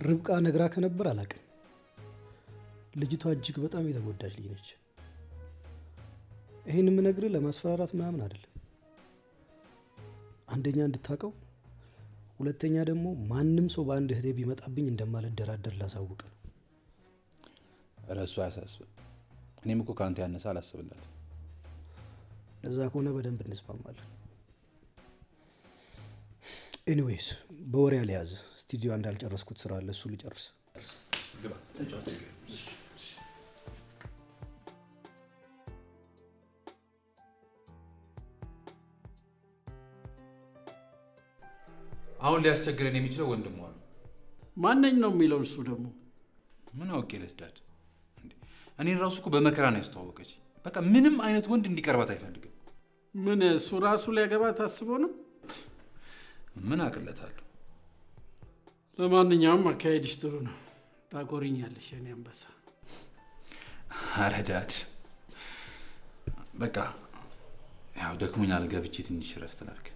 ርብቃ ነግራ ከነበር አላውቅም። ልጅቷ እጅግ በጣም የተጎዳች ልጅ ነች። ይሄን የምነግርህ ለማስፈራራት ምናምን አይደለም። አንደኛ እንድታውቀው፣ ሁለተኛ ደግሞ ማንም ሰው በአንድ እህቴ ቢመጣብኝ እንደማልደራደር ላሳውቅ ነው። እረሱ አያሳስብም። እኔም እኮ ከአንተ ያነሳ አላስብላትም። ለዛ ከሆነ በደንብ እንስማማለን። ኤኒዌይስ በወሬ አልያዝ። ስቱዲዮ እንዳልጨረስኩት ስራ አለ፣ እሱ ልጨርስ። ግባ ተጫወት። አሁን ሊያስቸግረን የሚችለው ወንድሟ ነው። ማንኝ ነው የሚለው? እሱ ደግሞ ምን አውቄ ለስዳድ እንዴ? እኔን ራሱ እኮ በመከራ ነው ያስተዋወቀች። በቃ ምንም አይነት ወንድ እንዲቀርባት አይፈልግም። ምን እሱ ራሱ ሊያገባ ታስቦ ነው? ምን አቅለታለሁ። ለማንኛውም አካሄድሽ ጥሩ ነው። ታቆሪኛለሽ የኔ አንበሳ። ኧረ ዳድ በቃ ያው ደክሞኛል፣ ገብቼ ትንሽ እረፍት ላድርግ።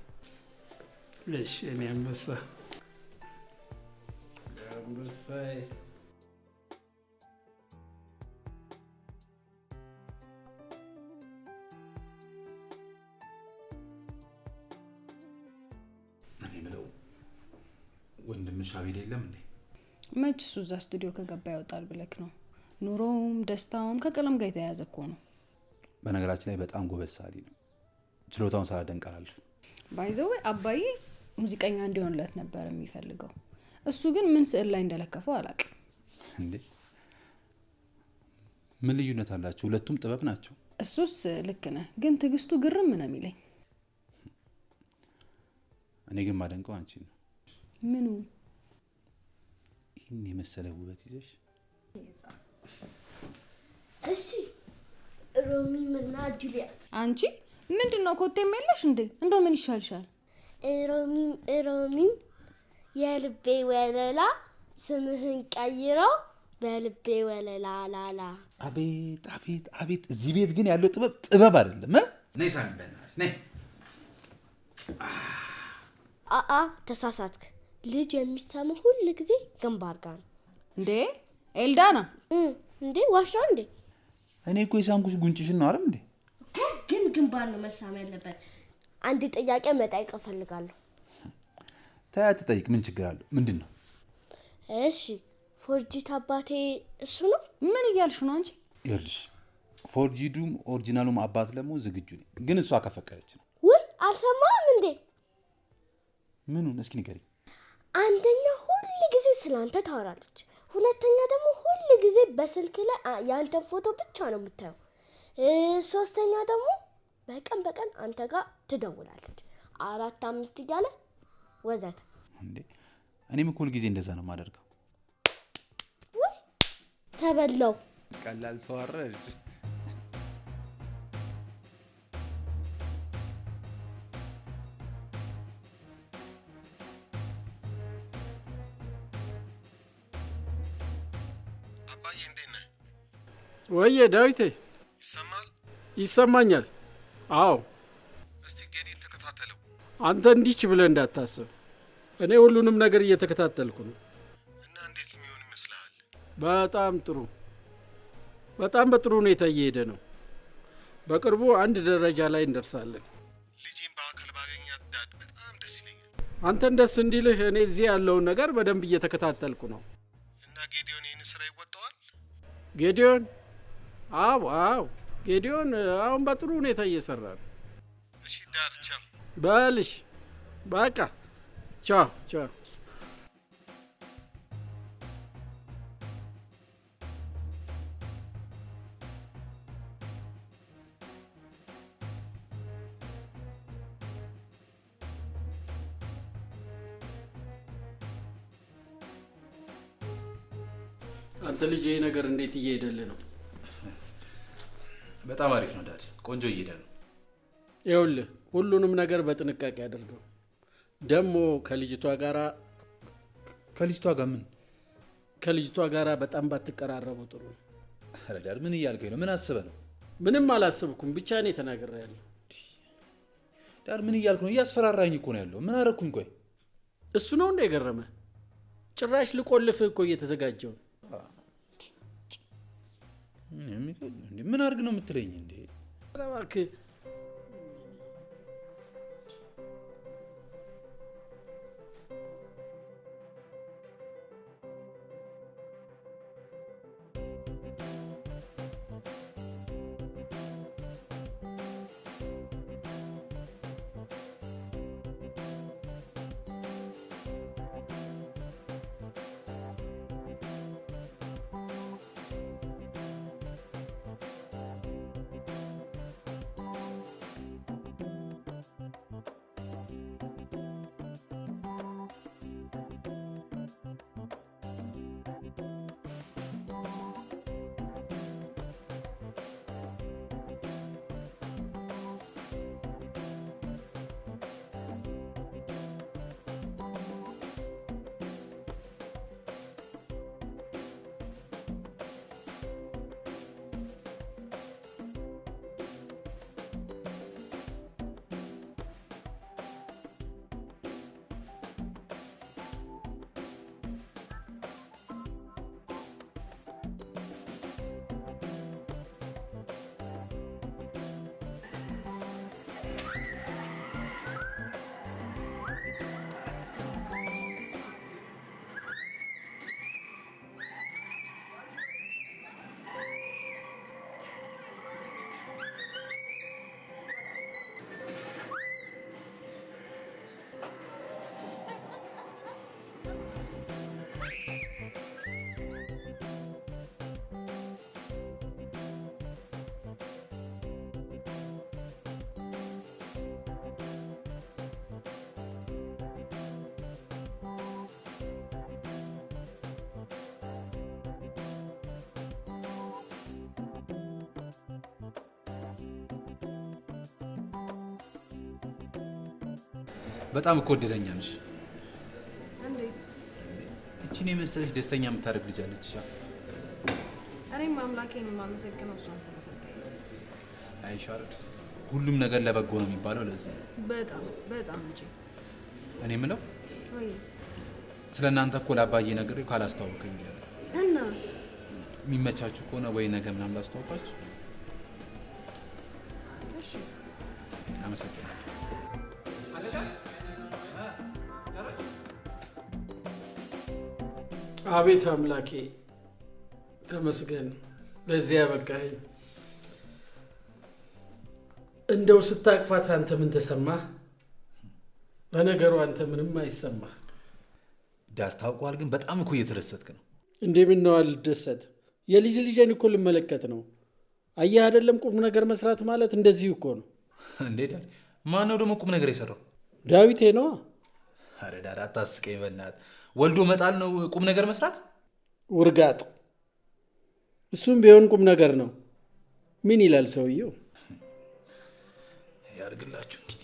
እሺ የኔ አንበሳ አንበሳዬ። እኔ የምለው ወንድምሽ አቤል የለም እንዴ? መች እሱ እዛ ስቱዲዮ ከገባ ያወጣል ብለክ ነው? ኑሮውም ደስታውም ከቀለም ጋር የተያያዘ እኮ ነው። በነገራችን ላይ በጣም ጎበዝ ሳሊ ነው። ችሎታውን ሳላደንቅ አላልፍም። ባይዘው አባዬ ሙዚቀኛ እንዲሆንለት ነበር የሚፈልገው። እሱ ግን ምን ስዕል ላይ እንደለከፈው አላውቅም። እንዴ ምን ልዩነት አላቸው? ሁለቱም ጥበብ ናቸው። እሱስ ልክ ነህ፣ ግን ትዕግስቱ ግርም ነው የሚለኝ። እኔ ግን ማደንቀው አንቺ ነው። ምኑ? ይህን የመሰለ ውበት ይዘሽ። እሺ ሮሚም እና ጁሊያት። አንቺ ምንድነው ኮቴም የለሽ እንዴ? እንደው ምን ይሻልሻል? ሮሚም የልቤ ወለላ ስምህን ቀይረው በልቤ ወለላ ላላ። አቤት አቤት አቤት! እዚህ ቤት ግን ያለው ጥበብ አይደለም። ነይ ሳሚ በእናትሽ ነይ። ተሳሳትክ። ልጅ የሚሰማው ሁሉ ጊዜ ግንባር ጋር ነው። እንዴ ኤልዳና እንዴ ዋሻ እንዴ? እኔ እኮ የሳምኩሽ ጉንጭሽን ነው አይደል እንዴ? ግን ግንባር ነው መሳም ያለበት። አንድ ጥያቄ መጠየቅ እፈልጋለሁ። ታያት ጠይቅ፣ ምን ችግር አለው? ምንድነው? እሺ ፎርጂት አባቴ እሱ ነው? ምን እያልሽ ነው አንቺ? ይኸውልሽ ፎርጂዱም ኦሪጂናሉም አባት ለመሆን ዝግጁ ነኝ፣ ግን እሷ ከፈቀደች ነው። ወይ አልሰማህም እንዴ? ምኑን? እስኪ ንገሪኝ። አንደኛ ሁሉ ጊዜ ስላንተ ታወራለች፣ ሁለተኛ ደግሞ ሁሉ ጊዜ በስልክ ላይ ያንተ ፎቶ ብቻ ነው የምታየው፣ ሶስተኛ ደግሞ በቀን አንተ ጋር ትደውላለች፣ 4 5 እያለ ወዘተ። እንዴ እኔም እኮ ሁሉ ጊዜ እንደዛ ነው የማደርገው። ወይ ተበላው። ቀላል ተዋረድ። አባዬ እንዴት ነህ? ወየ ዳዊቴ። ይሰማል? ይሰማኛል። አዎ። እስቲ ጌዲን ተከታተለው። አንተ እንዲች ብለህ እንዳታስብ፣ እኔ ሁሉንም ነገር እየተከታተልኩ ነው። እና እንዴት የሚሆን ይመስልሃል? በጣም ጥሩ፣ በጣም በጥሩ ሁኔታ እየሄደ ነው። በቅርቡ አንድ ደረጃ ላይ እንደርሳለን። ልጄን በአካል ባገኛት ዳድ በጣም ደስ ይለኛል። አንተን ደስ እንዲልህ እኔ እዚህ ያለውን ነገር በደንብ እየተከታተልኩ ነው። እና ጌዲዮን ይህን ስራ ይወጣዋል? ጌዲዮን? አዎ ጌዲዮን አሁን በጥሩ ሁኔታ እየሰራ ነው። እሺ ዳር ቻው። በልሽ በቃ ቻው። አንተ ልጅ ይሄ ነገር እንዴት እየሄደልህ ነው? በጣም አሪፍ ነው ዳድ፣ ቆንጆ እየሄደ ነው። ይኸውልህ ሁሉንም ነገር በጥንቃቄ አድርገው። ደግሞ ከልጅቷ ጋር ምን? ከልጅቷ ጋር በጣም ባትቀራረቡ ጥሩ ነው። ኧረ ዳድ ምን እያልከኝ ነው? ምን አስበህ ነው? ምንም አላስብኩም፣ ብቻ እኔ ተናግሬያለሁ። ዳድ ምን እያልክ ነው? እያስፈራራኝ እኮ ነው ያለው። ምን አደረኩኝ? ቆይ እሱ ነው እንደ የገረመህ? ጭራሽ ልቆልፍህ እኮ እየተዘጋጀው። ምን አድርግ ነው የምትለኝ እንዴ? እባክህ በጣም እኮ እድለኛ ነሽ። እንዴት? እቺን የመሰለሽ ደስተኛ የምታደርግ ልጅ አለች። እኔም አምላኬን የማመሰግነው እሷን ስለሰጠኝ ነው። አይሻር ሁሉም ነገር ለበጎ ነው የሚባለው ለዚህ ነው። በጣም በጣም እንጂ። እኔ የምለው ወይ ስለ እናንተ እኮ ለአባዬ ነግሬው ካላስተዋወቀኝ ያለ እና የሚመቻችሁ ከሆነ ወይ ነገ ምናምን ላስተዋውቃችሁ። እሺ አመሰግናለሁ። አቤት አምላኬ ተመስገን ለዚያ በቃኝ። እንደው ስታቅፋት አንተ ምን ተሰማህ? ለነገሩ አንተ ምንም አይሰማህ። ዳር ታውቀዋል፣ ግን በጣም እኮ እየተደሰትክ ነው። እንዴ ምን ነው አልደሰት? የልጅ ልጄን እኮ ልመለከት ነው። አየህ አይደለም ቁም ነገር መስራት ማለት እንደዚህ እኮ ነው። እንዴ ዳር ማን ነው ደግሞ ቁም ነገር የሰራው? ዳዊቴ ነው። አረ ዳር አታስቀኝ በእናትህ። ወልዶ መጣል ነው ቁም ነገር መስራት? ውርጋጥ። እሱም ቢሆን ቁም ነገር ነው። ምን ይላል ሰውየው? ያርግላችሁ እንግዲህ።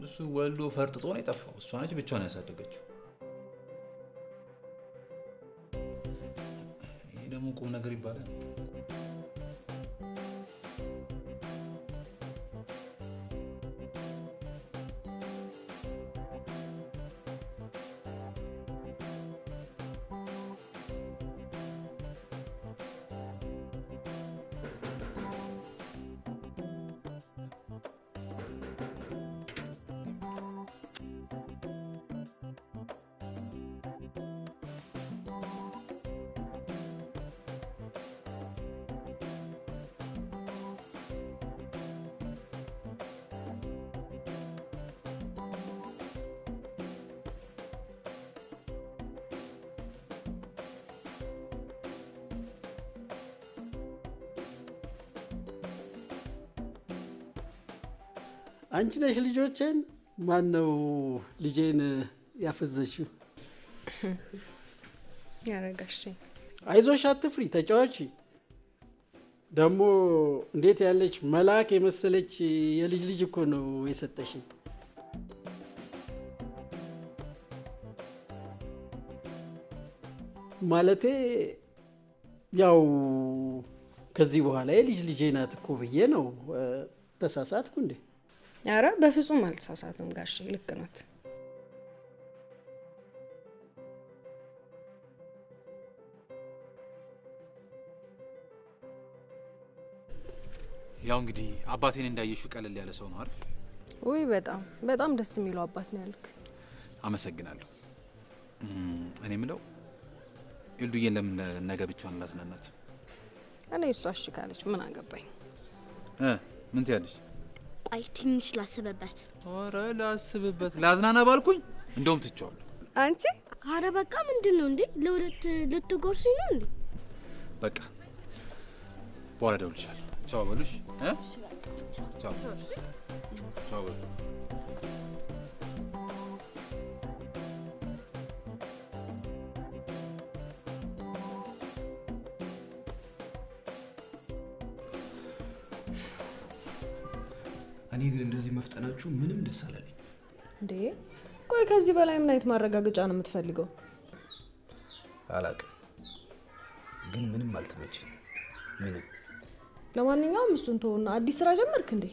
እሱ ወልዶ ፈርጥጦ ነው የጠፋው። እሷ ነች ብቻዋን ያሳደገችው። ይሄ ደግሞ ቁም ነገር ይባላል? አንቺ ነሽ ልጆቼን? ማን ነው ልጄን ያፈዘሽው? ያረጋሽ። አይዞሽ አትፍሪ፣ ተጫዋች። ደግሞ እንዴት ያለች መልአክ የመሰለች የልጅ ልጅ እኮ ነው የሰጠሽኝ። ማለቴ ያው ከዚህ በኋላ የልጅ ልጄ ናት እኮ ብዬ ነው። ተሳሳትኩ እንዴ? አረ በፍጹም አልተሳሳትም ጋሼ፣ ልክ ናት። ያው እንግዲህ አባቴን እንዳየሽው ቀለል ያለ ሰው ነው አይደል? ውይ በጣም በጣም ደስ የሚለው አባት ነው ያልክ። አመሰግናለሁ። እኔ የምለው ኤልዱዬን ለምን ነገ ብቻዋን ላዝናናት? እኔ እሷ እሺ ካለች ምን አገባኝ? ምን ትያለሽ? ቆይ ትንሽ ላስብበት። ኧረ ላስብበት። ላዝናና ባልኩኝ እንደውም ትቼዋለሁ። አንቺ አረ በቃ ምንድን ነው እንዴ? ለሁለት ልትጎርሱኝ ነው እንዴ? በቃ በኋላ እደውልልሻለሁ። ቻው በሉሽ። ቻው ቻው በሉ። እኔ ግን እንደዚህ መፍጠናችሁ ምንም ደስ አላለኝ። እንዴ ቆይ ከዚህ በላይ ምን አይነት ማረጋገጫ ነው የምትፈልገው? አላውቅም፣ ግን ምንም አልተመቸኝ። ምንም። ለማንኛውም እሱን ተውና አዲስ ስራ ጀመርክ እንዴ?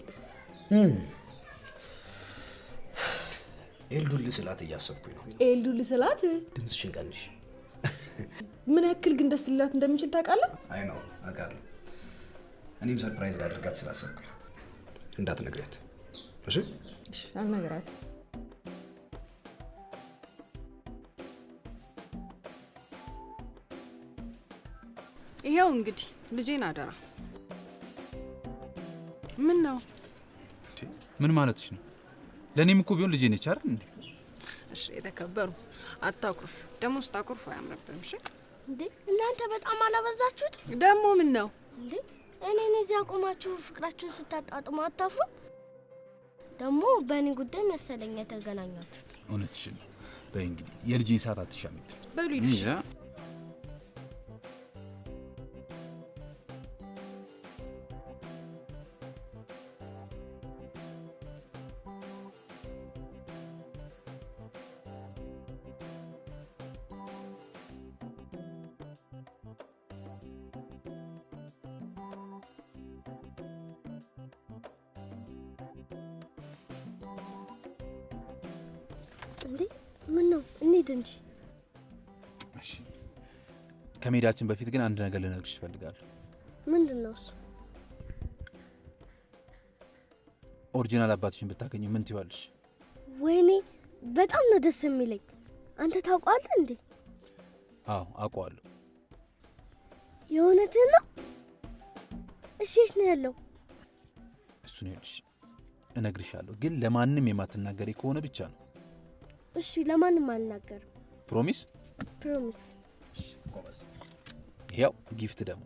ኤልዱን ልስላት እያሰብኩኝ ነው። ኤልዱን ልስላት? ድምፅሽን ቀንሽ። ምን ያክል ግን ደስ ሊላት እንደሚችል ታውቃለህ? አይ ነው አውቃለሁ። እኔም ሰርፕራይዝ ላደርጋት ስላሰብኩኝ እንዳትነግሪያት። እሺ እሺ፣ አልነግራት። ይሄው እንግዲህ ልጄን አደራ። ምን ነው? ምን ማለትሽ ነው? ለኔም እኮ ቢሆን ልጄ ነች አይደል እንዴ? እሺ የተከበሩ አታኩርፍ። ደግሞ ስታኩርፍ አያምርብህም። እሺ እንዴ እናንተ በጣም አላበዛችሁት? ደግሞ ምን ነው እንዴ? እኔን እዚህ አቆማችሁ ፍቅራችሁን ስታጣጥሙ አታፍሩ? ደግሞ በእኔ ጉዳይ መሰለኝ የተገናኛችሁት። እውነትሽን ነው። በይ እንግዲህ የልጄን ሰዓት አትሻሚብኝ። በሉ ይልሽ። እንዴ ምን ነው እንሂድ እንጂ። እሺ ከመሄዳችን በፊት ግን አንድ ነገር ልነግርሽ እፈልጋለሁ። ምንድን ነው እሱ? ኦሪጂናል አባትሽን ብታገኙ ምን ትይዋለሽ? ወይኔ በጣም ነው ደስ የሚለኝ። አንተ ታውቀዋለህ እንዴ? አዎ አውቀዋለሁ። የእውነትህን ነው? እሺ የት ነው ያለው? እሱን ይኸውልሽ እነግርሻለሁ፣ ግን ለማንም የማትናገሪ ከሆነ ብቻ ነው። እሺ ለማንም አልናገርም። ፕሮሚስ? ፕሮሚስ። ያው ጊፍት ደግሞ።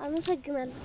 አመሰግናለሁ።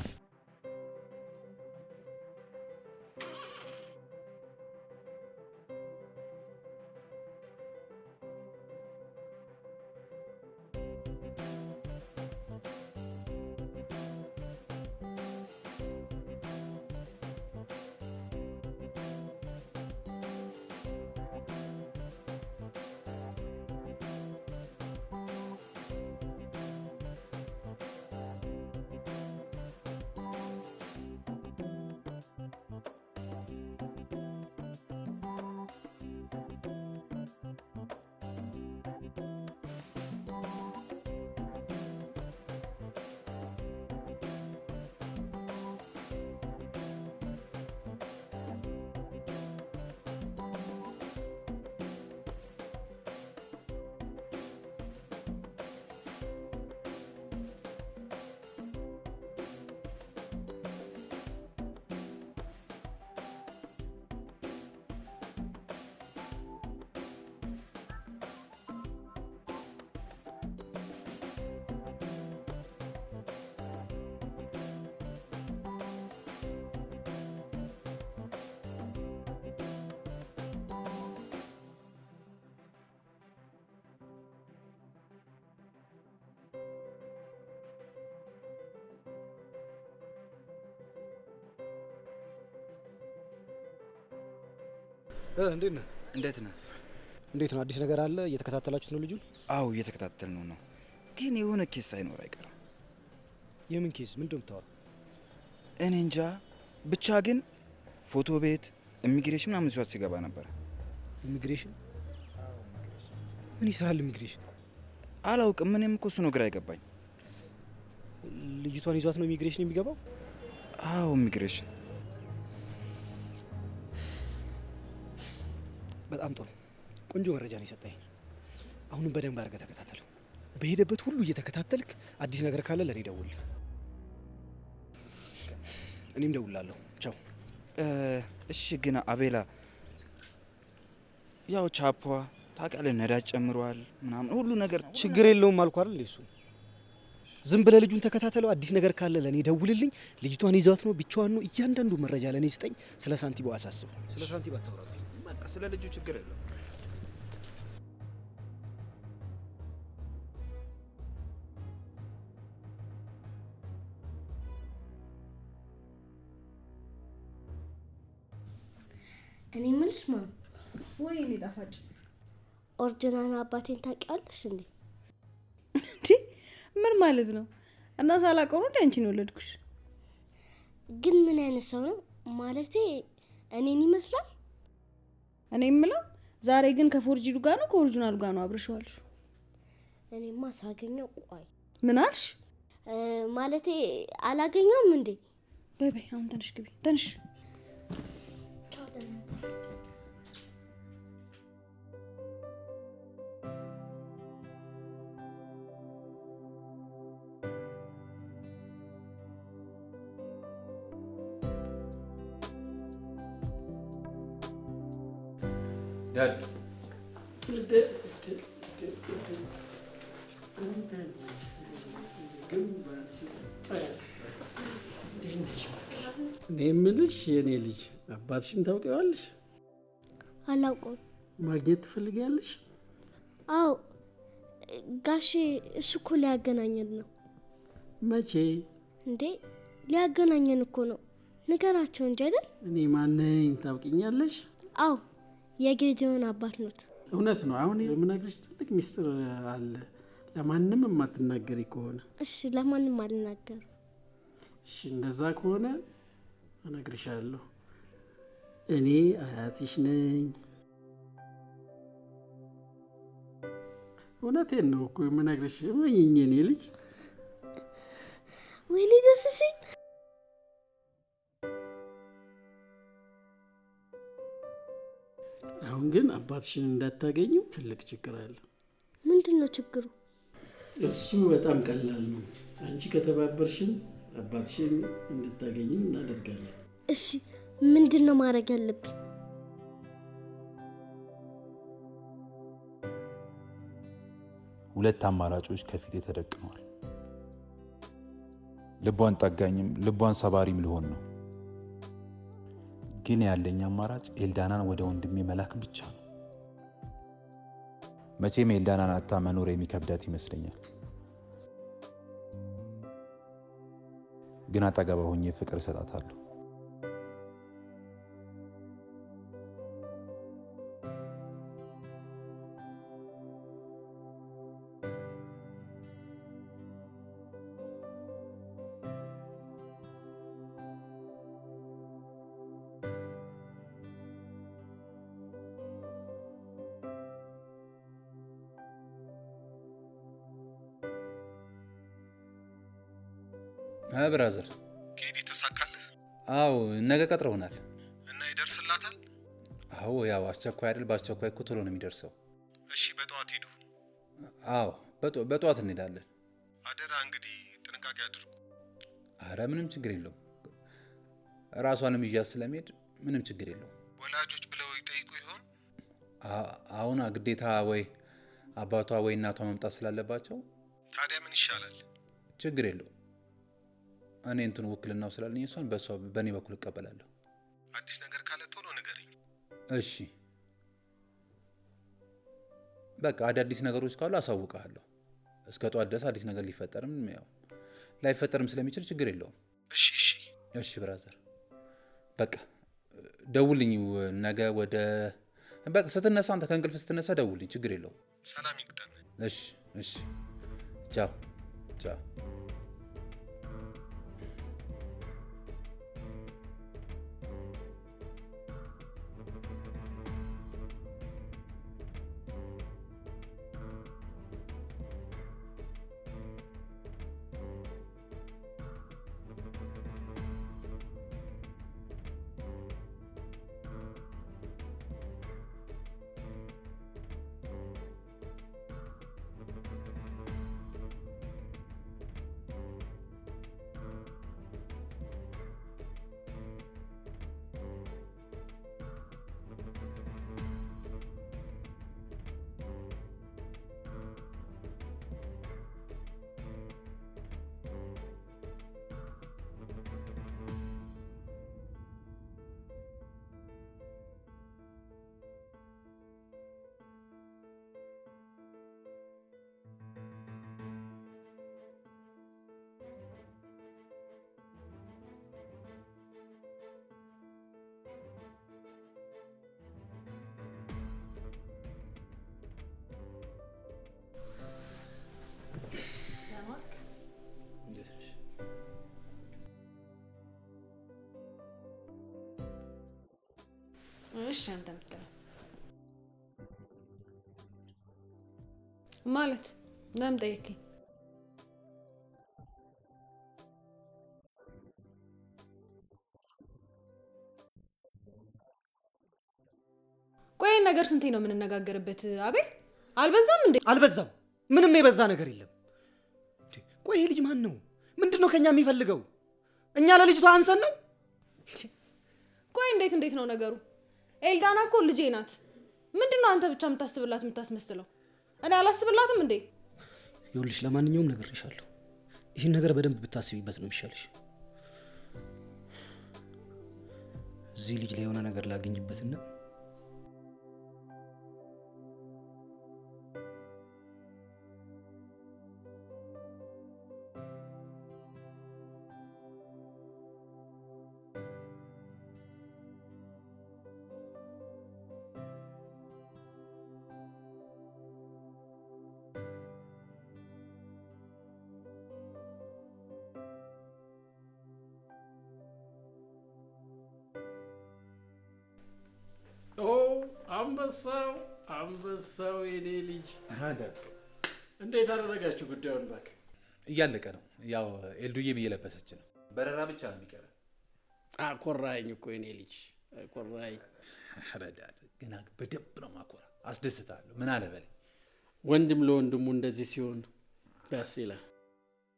እንዴት ነህ? እንዴት ነህ? እንዴት ነው? አዲስ ነገር አለ? እየተከታተላችሁት ነው ልጁን? አዎ እየተከታተልነው ነው፣ ግን የሆነ ኬስ ሳይኖር አይቀርም። የምን ኬስ? ምንድን ነው የምታወራው? እኔ እንጃ፣ ብቻ ግን ፎቶ ቤት፣ ኢሚግሬሽን ምናምን ሲዋት ሲገባ ነበር። ኢሚግሬሽን? ምን ይሰራል ኢሚግሬሽን? አላውቅም። ምንም እኮ እሱ ነው ግራ አይገባኝ። ልጅቷን ይዟት ነው ኢሚግሬሽን የሚገባው? አዎ ኢሚግሬሽን። በጣም ጥሩ፣ ቆንጆ መረጃ ነው የሰጠኝ። አሁንም በደንብ አድርገህ ተከታተለው። በሄደበት ሁሉ እየተከታተልክ አዲስ ነገር ካለ ለኔ ደውል። እኔም ደውላለሁ። ቻው። እሺ ግን አቤላ፣ ያው ቻፓ ታውቃለህ፣ ነዳጅ ጨምሯል ምናምን ሁሉ ነገር። ችግር የለውም አልኩ አይደል? እሱ ዝም ብለህ ልጁን ተከታተለው። አዲስ ነገር ካለ ለኔ ደውልልኝ። ልጅቷን ይዛት ነው ብቻዋን ነው? እያንዳንዱ መረጃ ለኔ ስጠኝ። ስለ ሳንቲም አሳስብ። ስለ ሳንቲም አታውራ። በቃ ስለ ልጁ ችግር የለም። እኔ የምልሽ ማን? ወይ እኔ ጣፋጭ ኦሪጂናል አባቴን ታውቂያለሽ እንዴ? እንዴ ምን ማለት ነው? እና ሳላውቀው ነው አንቺ ነው ወለድኩሽ? ግን ምን አይነት ሰው ነው? ማለቴ እኔን ይመስላል? እኔ የምለው ዛሬ ግን ከፎርጂዱ ጋር ነው ከኦሪጂናሉ ጋር ነው አብረሽዋልሽ? እኔማ ሳገኘው ቆይ። ምን አልሽ? ማለቴ አላገኘውም እንዴ? በይ በይ አሁን ተነሽ ግቢ፣ ተነሽ። ዳድ እኔ የምልሽ የኔ ልጅ አባትሽን ታውቂዋለሽ? አላውቀውም። ማግኘት ትፈልጊያለሽ? አዎ ጋሼ፣ እሱ እኮ ሊያገናኘን ነው። መቼ? እንዴ ሊያገናኘን እኮ ነው። ንገራቸው እንጂ አይደል? እኔ ማነኝ ታውቂኛለሽ? አዎ የጌዲዮን አባት ኖት። እውነት ነው። አሁን የምነግርሽ ትልቅ ሚስጥር አለ፣ ለማንም የማትናገሪ ከሆነ። እሺ ለማንም አልናገርም። እሺ እንደዛ ከሆነ እነግርሻለሁ። እኔ አያትሽ ነኝ። እውነቴን ነው እኮ የምነግርሽ። እመኚኝ የኔ ልጅ። ወይኔ ደስ ሲል። አሁን ግን አባትሽን እንዳታገኙ ትልቅ ችግር አለ። ምንድን ነው ችግሩ? እሱ በጣም ቀላል ነው። አንቺ ከተባበርሽን አባትሽን እንድታገኙ እናደርጋለን። እሺ ምንድን ነው ማድረግ ያለብኝ? ሁለት አማራጮች ከፊቴ ተደቅነዋል። ልቧን ጠጋኝም ልቧን ሰባሪም ልሆን ነው። ግን ያለኝ አማራጭ ኤልዳናን ወደ ወንድሜ መላክ ብቻ ነው። መቼም ኤልዳናን አታ መኖር የሚከብዳት ይመስለኛል። ግን አጠገቧ ሆኜ ፍቅር እሰጣታለሁ። ብራዘር ኬዲ ተሳካለህ? አዎ ነገ ቀጥረውናል። እና ይደርስላታል? አዎ ያው አስቸኳይ አይደል? በአስቸኳይ እኮ ቶሎ ነው የሚደርሰው። እሺ በጠዋት ሂዱ። አዎ በጠዋት እንሄዳለን። አደራ እንግዲህ ጥንቃቄ አድርጉ። አረ ምንም ችግር የለውም። ራሷንም ይዣት ስለሚሄድ ምንም ችግር የለውም። ወላጆች ብለው ይጠይቁ ይሆን? አሁን ግዴታ ወይ አባቷ ወይ እናቷ መምጣት ስላለባቸው። ታዲያ ምን ይሻላል? ችግር የለውም። እኔ እንትን ውክልናው ስላለኝ እሷን በእኔ በኩል እቀበላለሁ። አዲስ ነገር ካለ ቶሎ ንገረኝ። እሺ በቃ አዳዲስ ነገሮች ካሉ አሳውቅሃለሁ። እስከ ጠዋት ድረስ አዲስ ነገር ሊፈጠርም ያው ላይፈጠርም ስለሚችል ችግር የለውም። እሺ ብራዘር በቃ ደውልኝ ነገ ወደ በቃ ስትነሳ አንተ ከእንቅልፍ ስትነሳ ደውልኝ፣ ችግር የለውም። ሰላም ይግጠም። እሺ ቻው ቻው። እሺ አንተ ምትለው ማለት ለምን ጠየከኝ? ቆይ ነገር ስንቴ ነው የምንነጋገርበት? አቤል አልበዛም እንዴ? አልበዛም። ምንም የበዛ ነገር የለም። ቆይ ይሄ ልጅ ማን ነው? ምንድነው ከኛ የሚፈልገው? እኛ ለልጅቷ አንሰን ነው? ቆይ እንዴት ነው ነገሩ? ኤልዳና እኮ ልጄ ናት። ምንድነው አንተ ብቻ የምታስብላት የምታስመስለው? እኔ አላስብላትም እንዴ? ይኸውልሽ ለማንኛውም ነግሬሻለሁ። ይህን ነገር በደንብ ብታስቢበት ነው የሚሻልሽ። እዚህ ልጅ ላይ የሆነ ነገር ላገኝበትና አንበሳው የኔ ልጅ እንዴት አደረጋችሁ ጉዳዩን? ባክ እያለቀ ነው። ያው ኤልዱዬም እየለበሰች ነው። በረራ ብቻ ነው የሚቀረው። አኮራኝ እኮ የኔ ልጅ አኮራኝ። ረዳድ ገና በደንብ ነው ማኮራ። አስደስታለሁ። ምን አለ በለኝ። ወንድም ለወንድሙ እንደዚህ ሲሆን ደስ ይላል።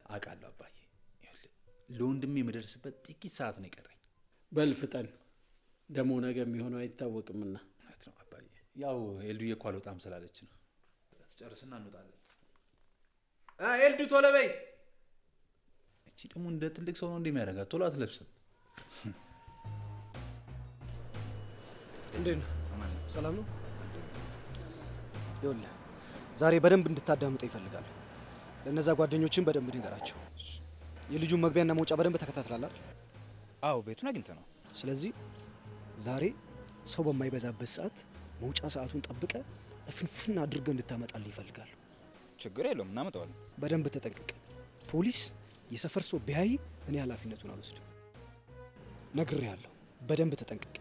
አውቃለሁ አባዬ። ለወንድሜ የምደርስበት ጥቂት ሰዓት ነው የቀረኝ። በል ፍጠን፣ ደግሞ ነገ የሚሆነው አይታወቅምና። እውነት ነው አባዬ። ያው ኤልዱዬ እኮ አልወጣም ስላለች ነው። ትጨርስና እንወጣለን። ኤልዱ ቶሎ በይ። እቺ ደግሞ እንደ ትልቅ ሰው ነው እንደሚያደርጋት። ቶሎ አትለብስም። እንዴት ነው? ሰላም ነው? ይኸውልህ ዛሬ በደንብ እንድታዳምጠው ይፈልጋሉ። ለነዛ ጓደኞችን በደንብ ንገራቸው። የልጁን መግቢያና መውጫ በደንብ ተከታትላል አይደል? አዎ ቤቱን አግኝተናል። ስለዚህ ዛሬ ሰው በማይበዛበት ሰዓት መውጫ ሰዓቱን ጠብቀ ፍንፍን አድርገህ እንድታመጣልህ ይፈልጋሉ። ችግር የለውም እናመጣዋለን። በደንብ ተጠንቀቅ። ፖሊስ የሰፈር ሰው ቢያይ እኔ ኃላፊነቱን አልወስድም። ነግሬሃለሁ። በደንብ ተጠንቀቅ።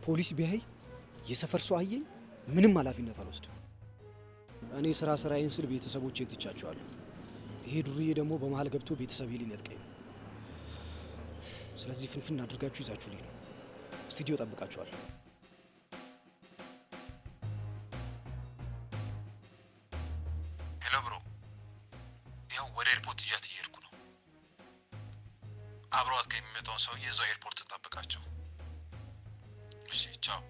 ፖሊስ ቢያይ የሰፈር ሰው አየኝ፣ ምንም ኃላፊነት አልወስድም። እኔ ስራዬን ስል ቤተሰቦቼን ትቻቸዋለሁ። ይሄ ዱርዬ ደግሞ በመሀል ገብቶ ቤተሰብ ሊነጥቀኝ ነው። ስለዚህ ፍንፍን አድርጋችሁ ይዛችሁልኝ ነው። ስቱዲዮ ጠብቃችኋለሁ። ሄሎ ብሮ፣ ያው ወደ ኤርፖርት ይዣት እየሄድኩ ነው። አብረዋት ከሚመጣውን ሰውዬ እዛው ኤርፖርት ተጠብቃቸው። እሺ ቻው።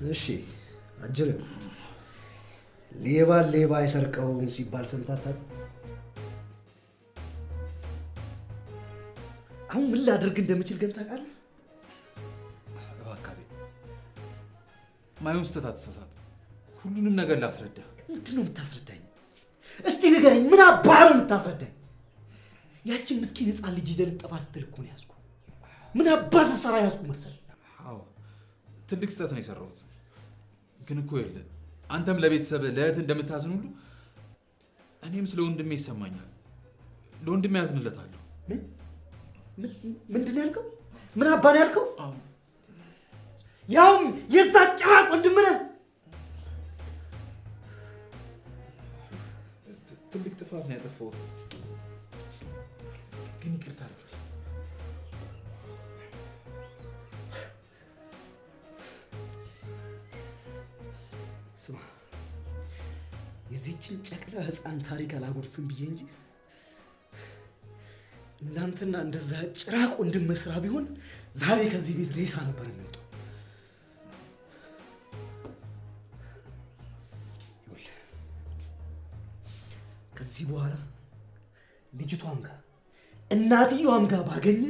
እሺ አጅር ሌባ አይሰርቀውም ሲባል ሰምታታል። አሁን ምን ላድርግ እንደምችል ግን ታውቃለህ? እባክህ ማየውን ስተት አትሳሳት። ሁሉንም ነገር ላስረዳ። ምንድን ነው የምታስረዳኝ? እስቲ ንገረኝ። ምን አባህ ነው የምታስረዳኝ? ያችን ምስኪን ህፃን ልጅ ይዘህ ልጠፋ ስትል እኮ ነው ያዝኩ። ምን አባህ ስትሰራ ያዝኩ መሰለህ? አዎ ትልቅ ስህተት ነው የሰራሁት። ግን እኮ የለ አንተም ለቤተሰብ ለእህት እንደምታዝን ሁሉ እኔም ስለ ወንድሜ ይሰማኛል። ለወንድሜ ያዝንለታለሁ። ምንድን ነው ያልከው? ምን አባ ነው ያልከው? ያውም የዛ ጭራቅ ወንድም ነህ። ትልቅ ጥፋት ነው ያጠፋሁት፣ ግን ይቅርታ አድርግልኝ። ስማ የዚህችን ጨቅላ ህፃን ታሪክ አላጎድፍም ብዬ እንጂ እናንተና እንደዛ ጭራቅ ወንድም መስራ ቢሆን ዛሬ ከዚህ ቤት ሬሳ ነበር የሚወጣው። ከዚህ በኋላ ልጅቷም ጋር እናትየዋም ጋር ባገኘ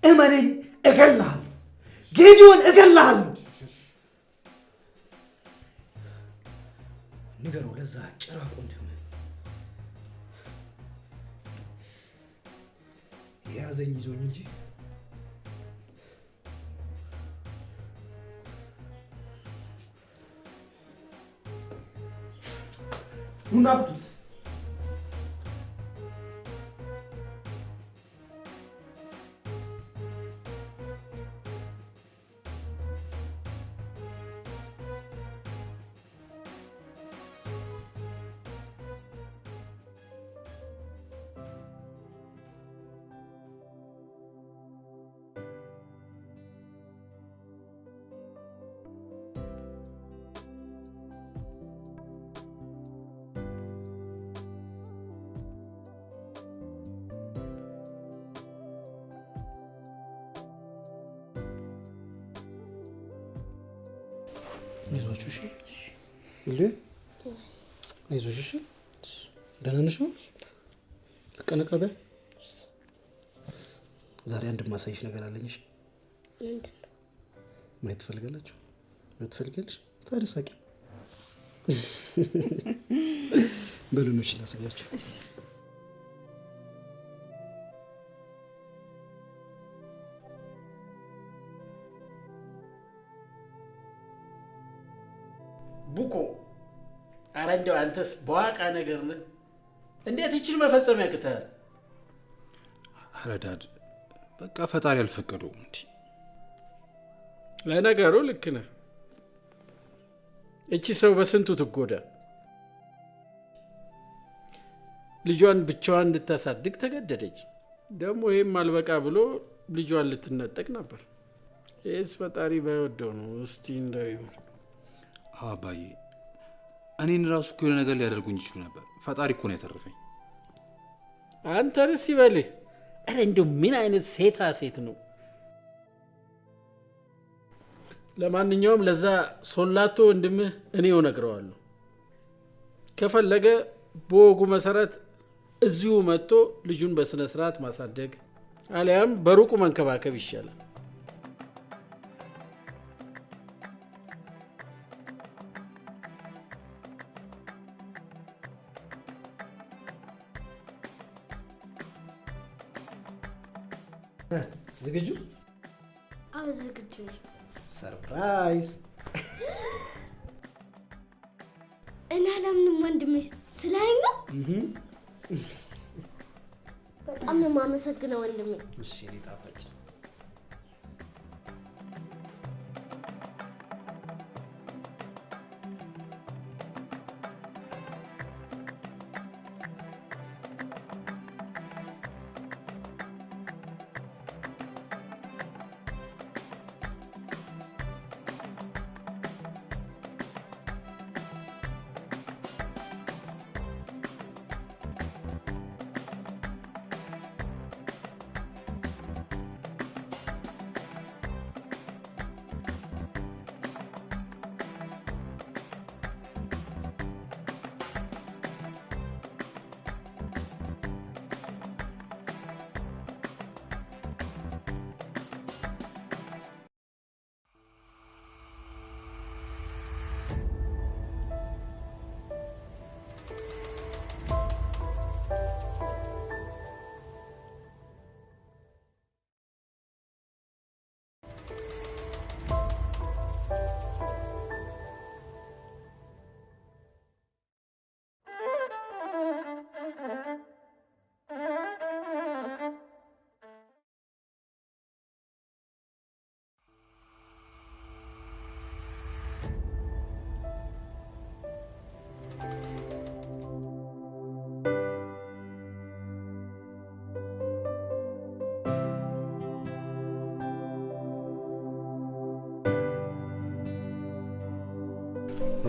እመነኝ እገልሃለሁ። ጌዲዮን እገልሃለሁ። ንገረው ለዛ ጭራቅ ወንድም የያዘኝ ይዞኝ እንጂ ሙናፍቱት አይዞሽ እሺ። አይዞሽ እሺ። ደህና ነሽ? ነቃ በይ። ዛሬ አንድ ማሳይሽ ነገር አለኝ። እሺ ምንድን ነው? ማየት ትፈልጋላችሁ? ማየት ትፈልጋለሽ? ታዲያ ሳቂ። በሉ ነው እሺ፣ ላሳያችሁ። ቡኮ ኧረ እንደው አንተስ በዋቃ ነገር ነህ። እንዴት ይችል መፈጸም ያቅታል? አረዳድ በቃ ፈጣሪ አልፈቀደውም እንዴ? ለነገሩ ልክ ነህ። እቺ ሰው በስንቱ ትጎዳ። ልጇን ብቻዋን እንድታሳድግ ተገደደች። ደግሞ ይህም አልበቃ ብሎ ልጇን ልትነጠቅ ነበር። ይህስ ፈጣሪ ባይወደው ነው። እስቲ እንደው ይሁን። አባዬ እኔን ራሱ እኮ የሆነ ነገር ሊያደርጉኝ ይችሉ ነበር። ፈጣሪ እኮ ነው ያተረፈኝ። አንተንስ ይበልህ። ኧረ እንደው ምን አይነት ሴታ ሴት ነው። ለማንኛውም ለዛ ሶላቶ ወንድምህ እኔው እነግረዋለሁ። ከፈለገ በወጉ መሰረት እዚሁ መጥቶ ልጁን በስነ ስርዓት ማሳደግ አሊያም በሩቁ መንከባከብ ይሻላል። ዝግጁ? አዎ ዝግጁ ነኝ። ሰርፕራይዝ! እና ለምን ወንድሜ ስላኝ ነው? በጣም ነው የማመሰግነው ወንድሜ። እሺ ሊጣፈጭ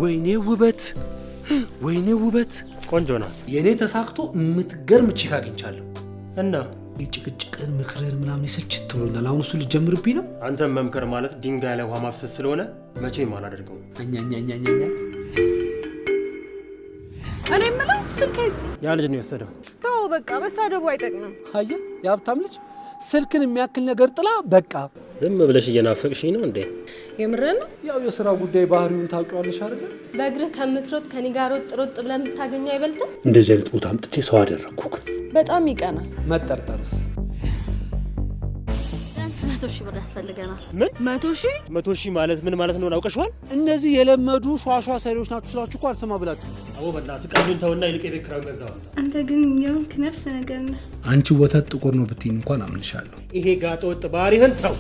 ወይኔ ውበት፣ ወይኔ ውበት! ቆንጆ ናት። የኔ ተሳክቶ የምትገርም ቺክ አግኝቻለሁ። እና ጭቅጭቅን ምክርን ምናምን ስልችት ብሎኛል። አሁን እሱ ልጀምርብኝ ነው። አንተም መምከር ማለት ድንጋይ ላይ ውሃ ማፍሰስ ስለሆነ መቼም አላደርገውም። እኛኛኛኛ እኔ የምለው ስልኬስ ያ ልጅ ነው የወሰደው። ተው በቃ መሳደቡ አይጠቅምም። አየህ የሀብታም ልጅ ስልክን የሚያክል ነገር ጥላ በቃ ዝም ብለሽ እየናፈቅሽኝ ነው እንዴ? የምርህን ነው? ያው የሥራ ጉዳይ ባህሪውን ታውቂዋለሽ አይደል? በእግርህ ከምትሮጥ ከኔ ጋር ሮጥ ብለህ የምታገኘው አይበልጥም? እንደዚህ አይነት ቦታ አምጥቼ ሰው አደረግኩክ። በጣም ይቀናል። መጠርጠርስ? 100,000 ብር ያስፈልገናል። ምን 100,000? 100,000 ማለት ምን ማለት ነው? አውቀሽዋል? እነዚህ የለመዱ ሿሿ ሰሪዎች ናችሁ ስላችሁ እኮ አልሰማ ብላችሁ። አዎ በእናትህ ቀልዱን ተውና ይልቅ የቤት ኪራዩን ገዛው። አንተ ግን የሆንክ ነፍስ ነገር ነህ። አንቺ ወተት ጥቁር ነው ብትይኝ እንኳን አምንሻለሁ። ይሄ ጋጠ ወጥ ባህሪህን ተው።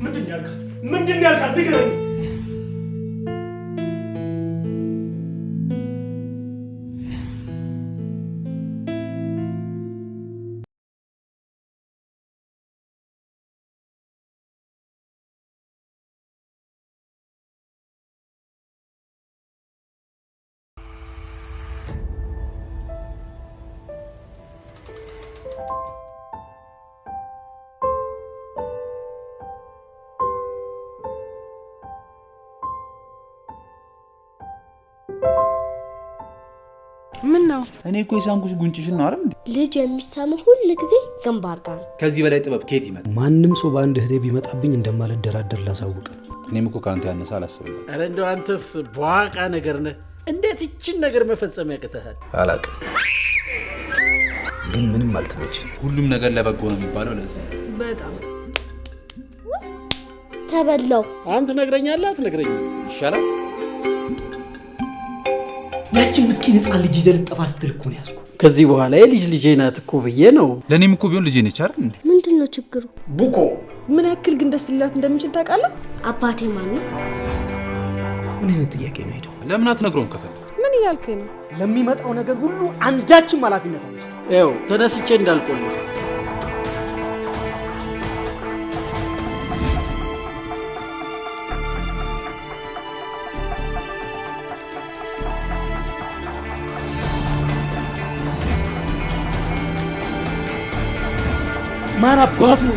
ምንድን ያልካት? ምንድን ያልካት? ንገረኝ። ምን ነው? እኔ እኮ የሳምኩሽ ጉንጭሽን ነው አይደል እንዴ? ልጅ የሚሰማው ሁሉ ጊዜ ግንባር ጋር ነው። ከዚህ በላይ ጥበብ ከየት ይመጣ? ማንም ሰው በአንድ እህቴ ቢመጣብኝ እንደማልደራደር ላሳውቅ። እኔም እኮ ካንተ ያነሳ አላስብም። ኧረ እንደው አንተስ በዋቃ ነገር ነህ። እንዴት ይችን ነገር መፈጸም ያቅተሃል? አላውቅም። ግን ምንም አልተመቸኝ። ሁሉም ነገር ለበጎ ነው የሚባለው ለዚህ በጣም ተበላው። አንተ ነግረኛለህ አትነግረኝም? ይሻላል። ያችን ምስኪን ህፃን ልጅ ይዘህ ልጠፋ ስትል እኮ ነው ያዝኩ። ከዚህ በኋላ የልጅ ልጄ ናት እኮ ብዬ ነው። ለኔም እኮ ቢሆን ልጄ ነች አይደል እንዴ? ምንድነው ችግሩ? ቡኮ ምን ያክል ግን ደስ ሊላት እንደሚችል ታውቃለህ? አባቴ ማን ነው? ምን አይነት ጥያቄ ነው ሄደው? ለምን አትነግረውም? ከፈለ ምን እያልክ ነው? ለሚመጣው ነገር ሁሉ አንዳችም ኃላፊነት አለሽ። ያው ተነስቼ እንዳልቆልፍ ማን አባቱ ነው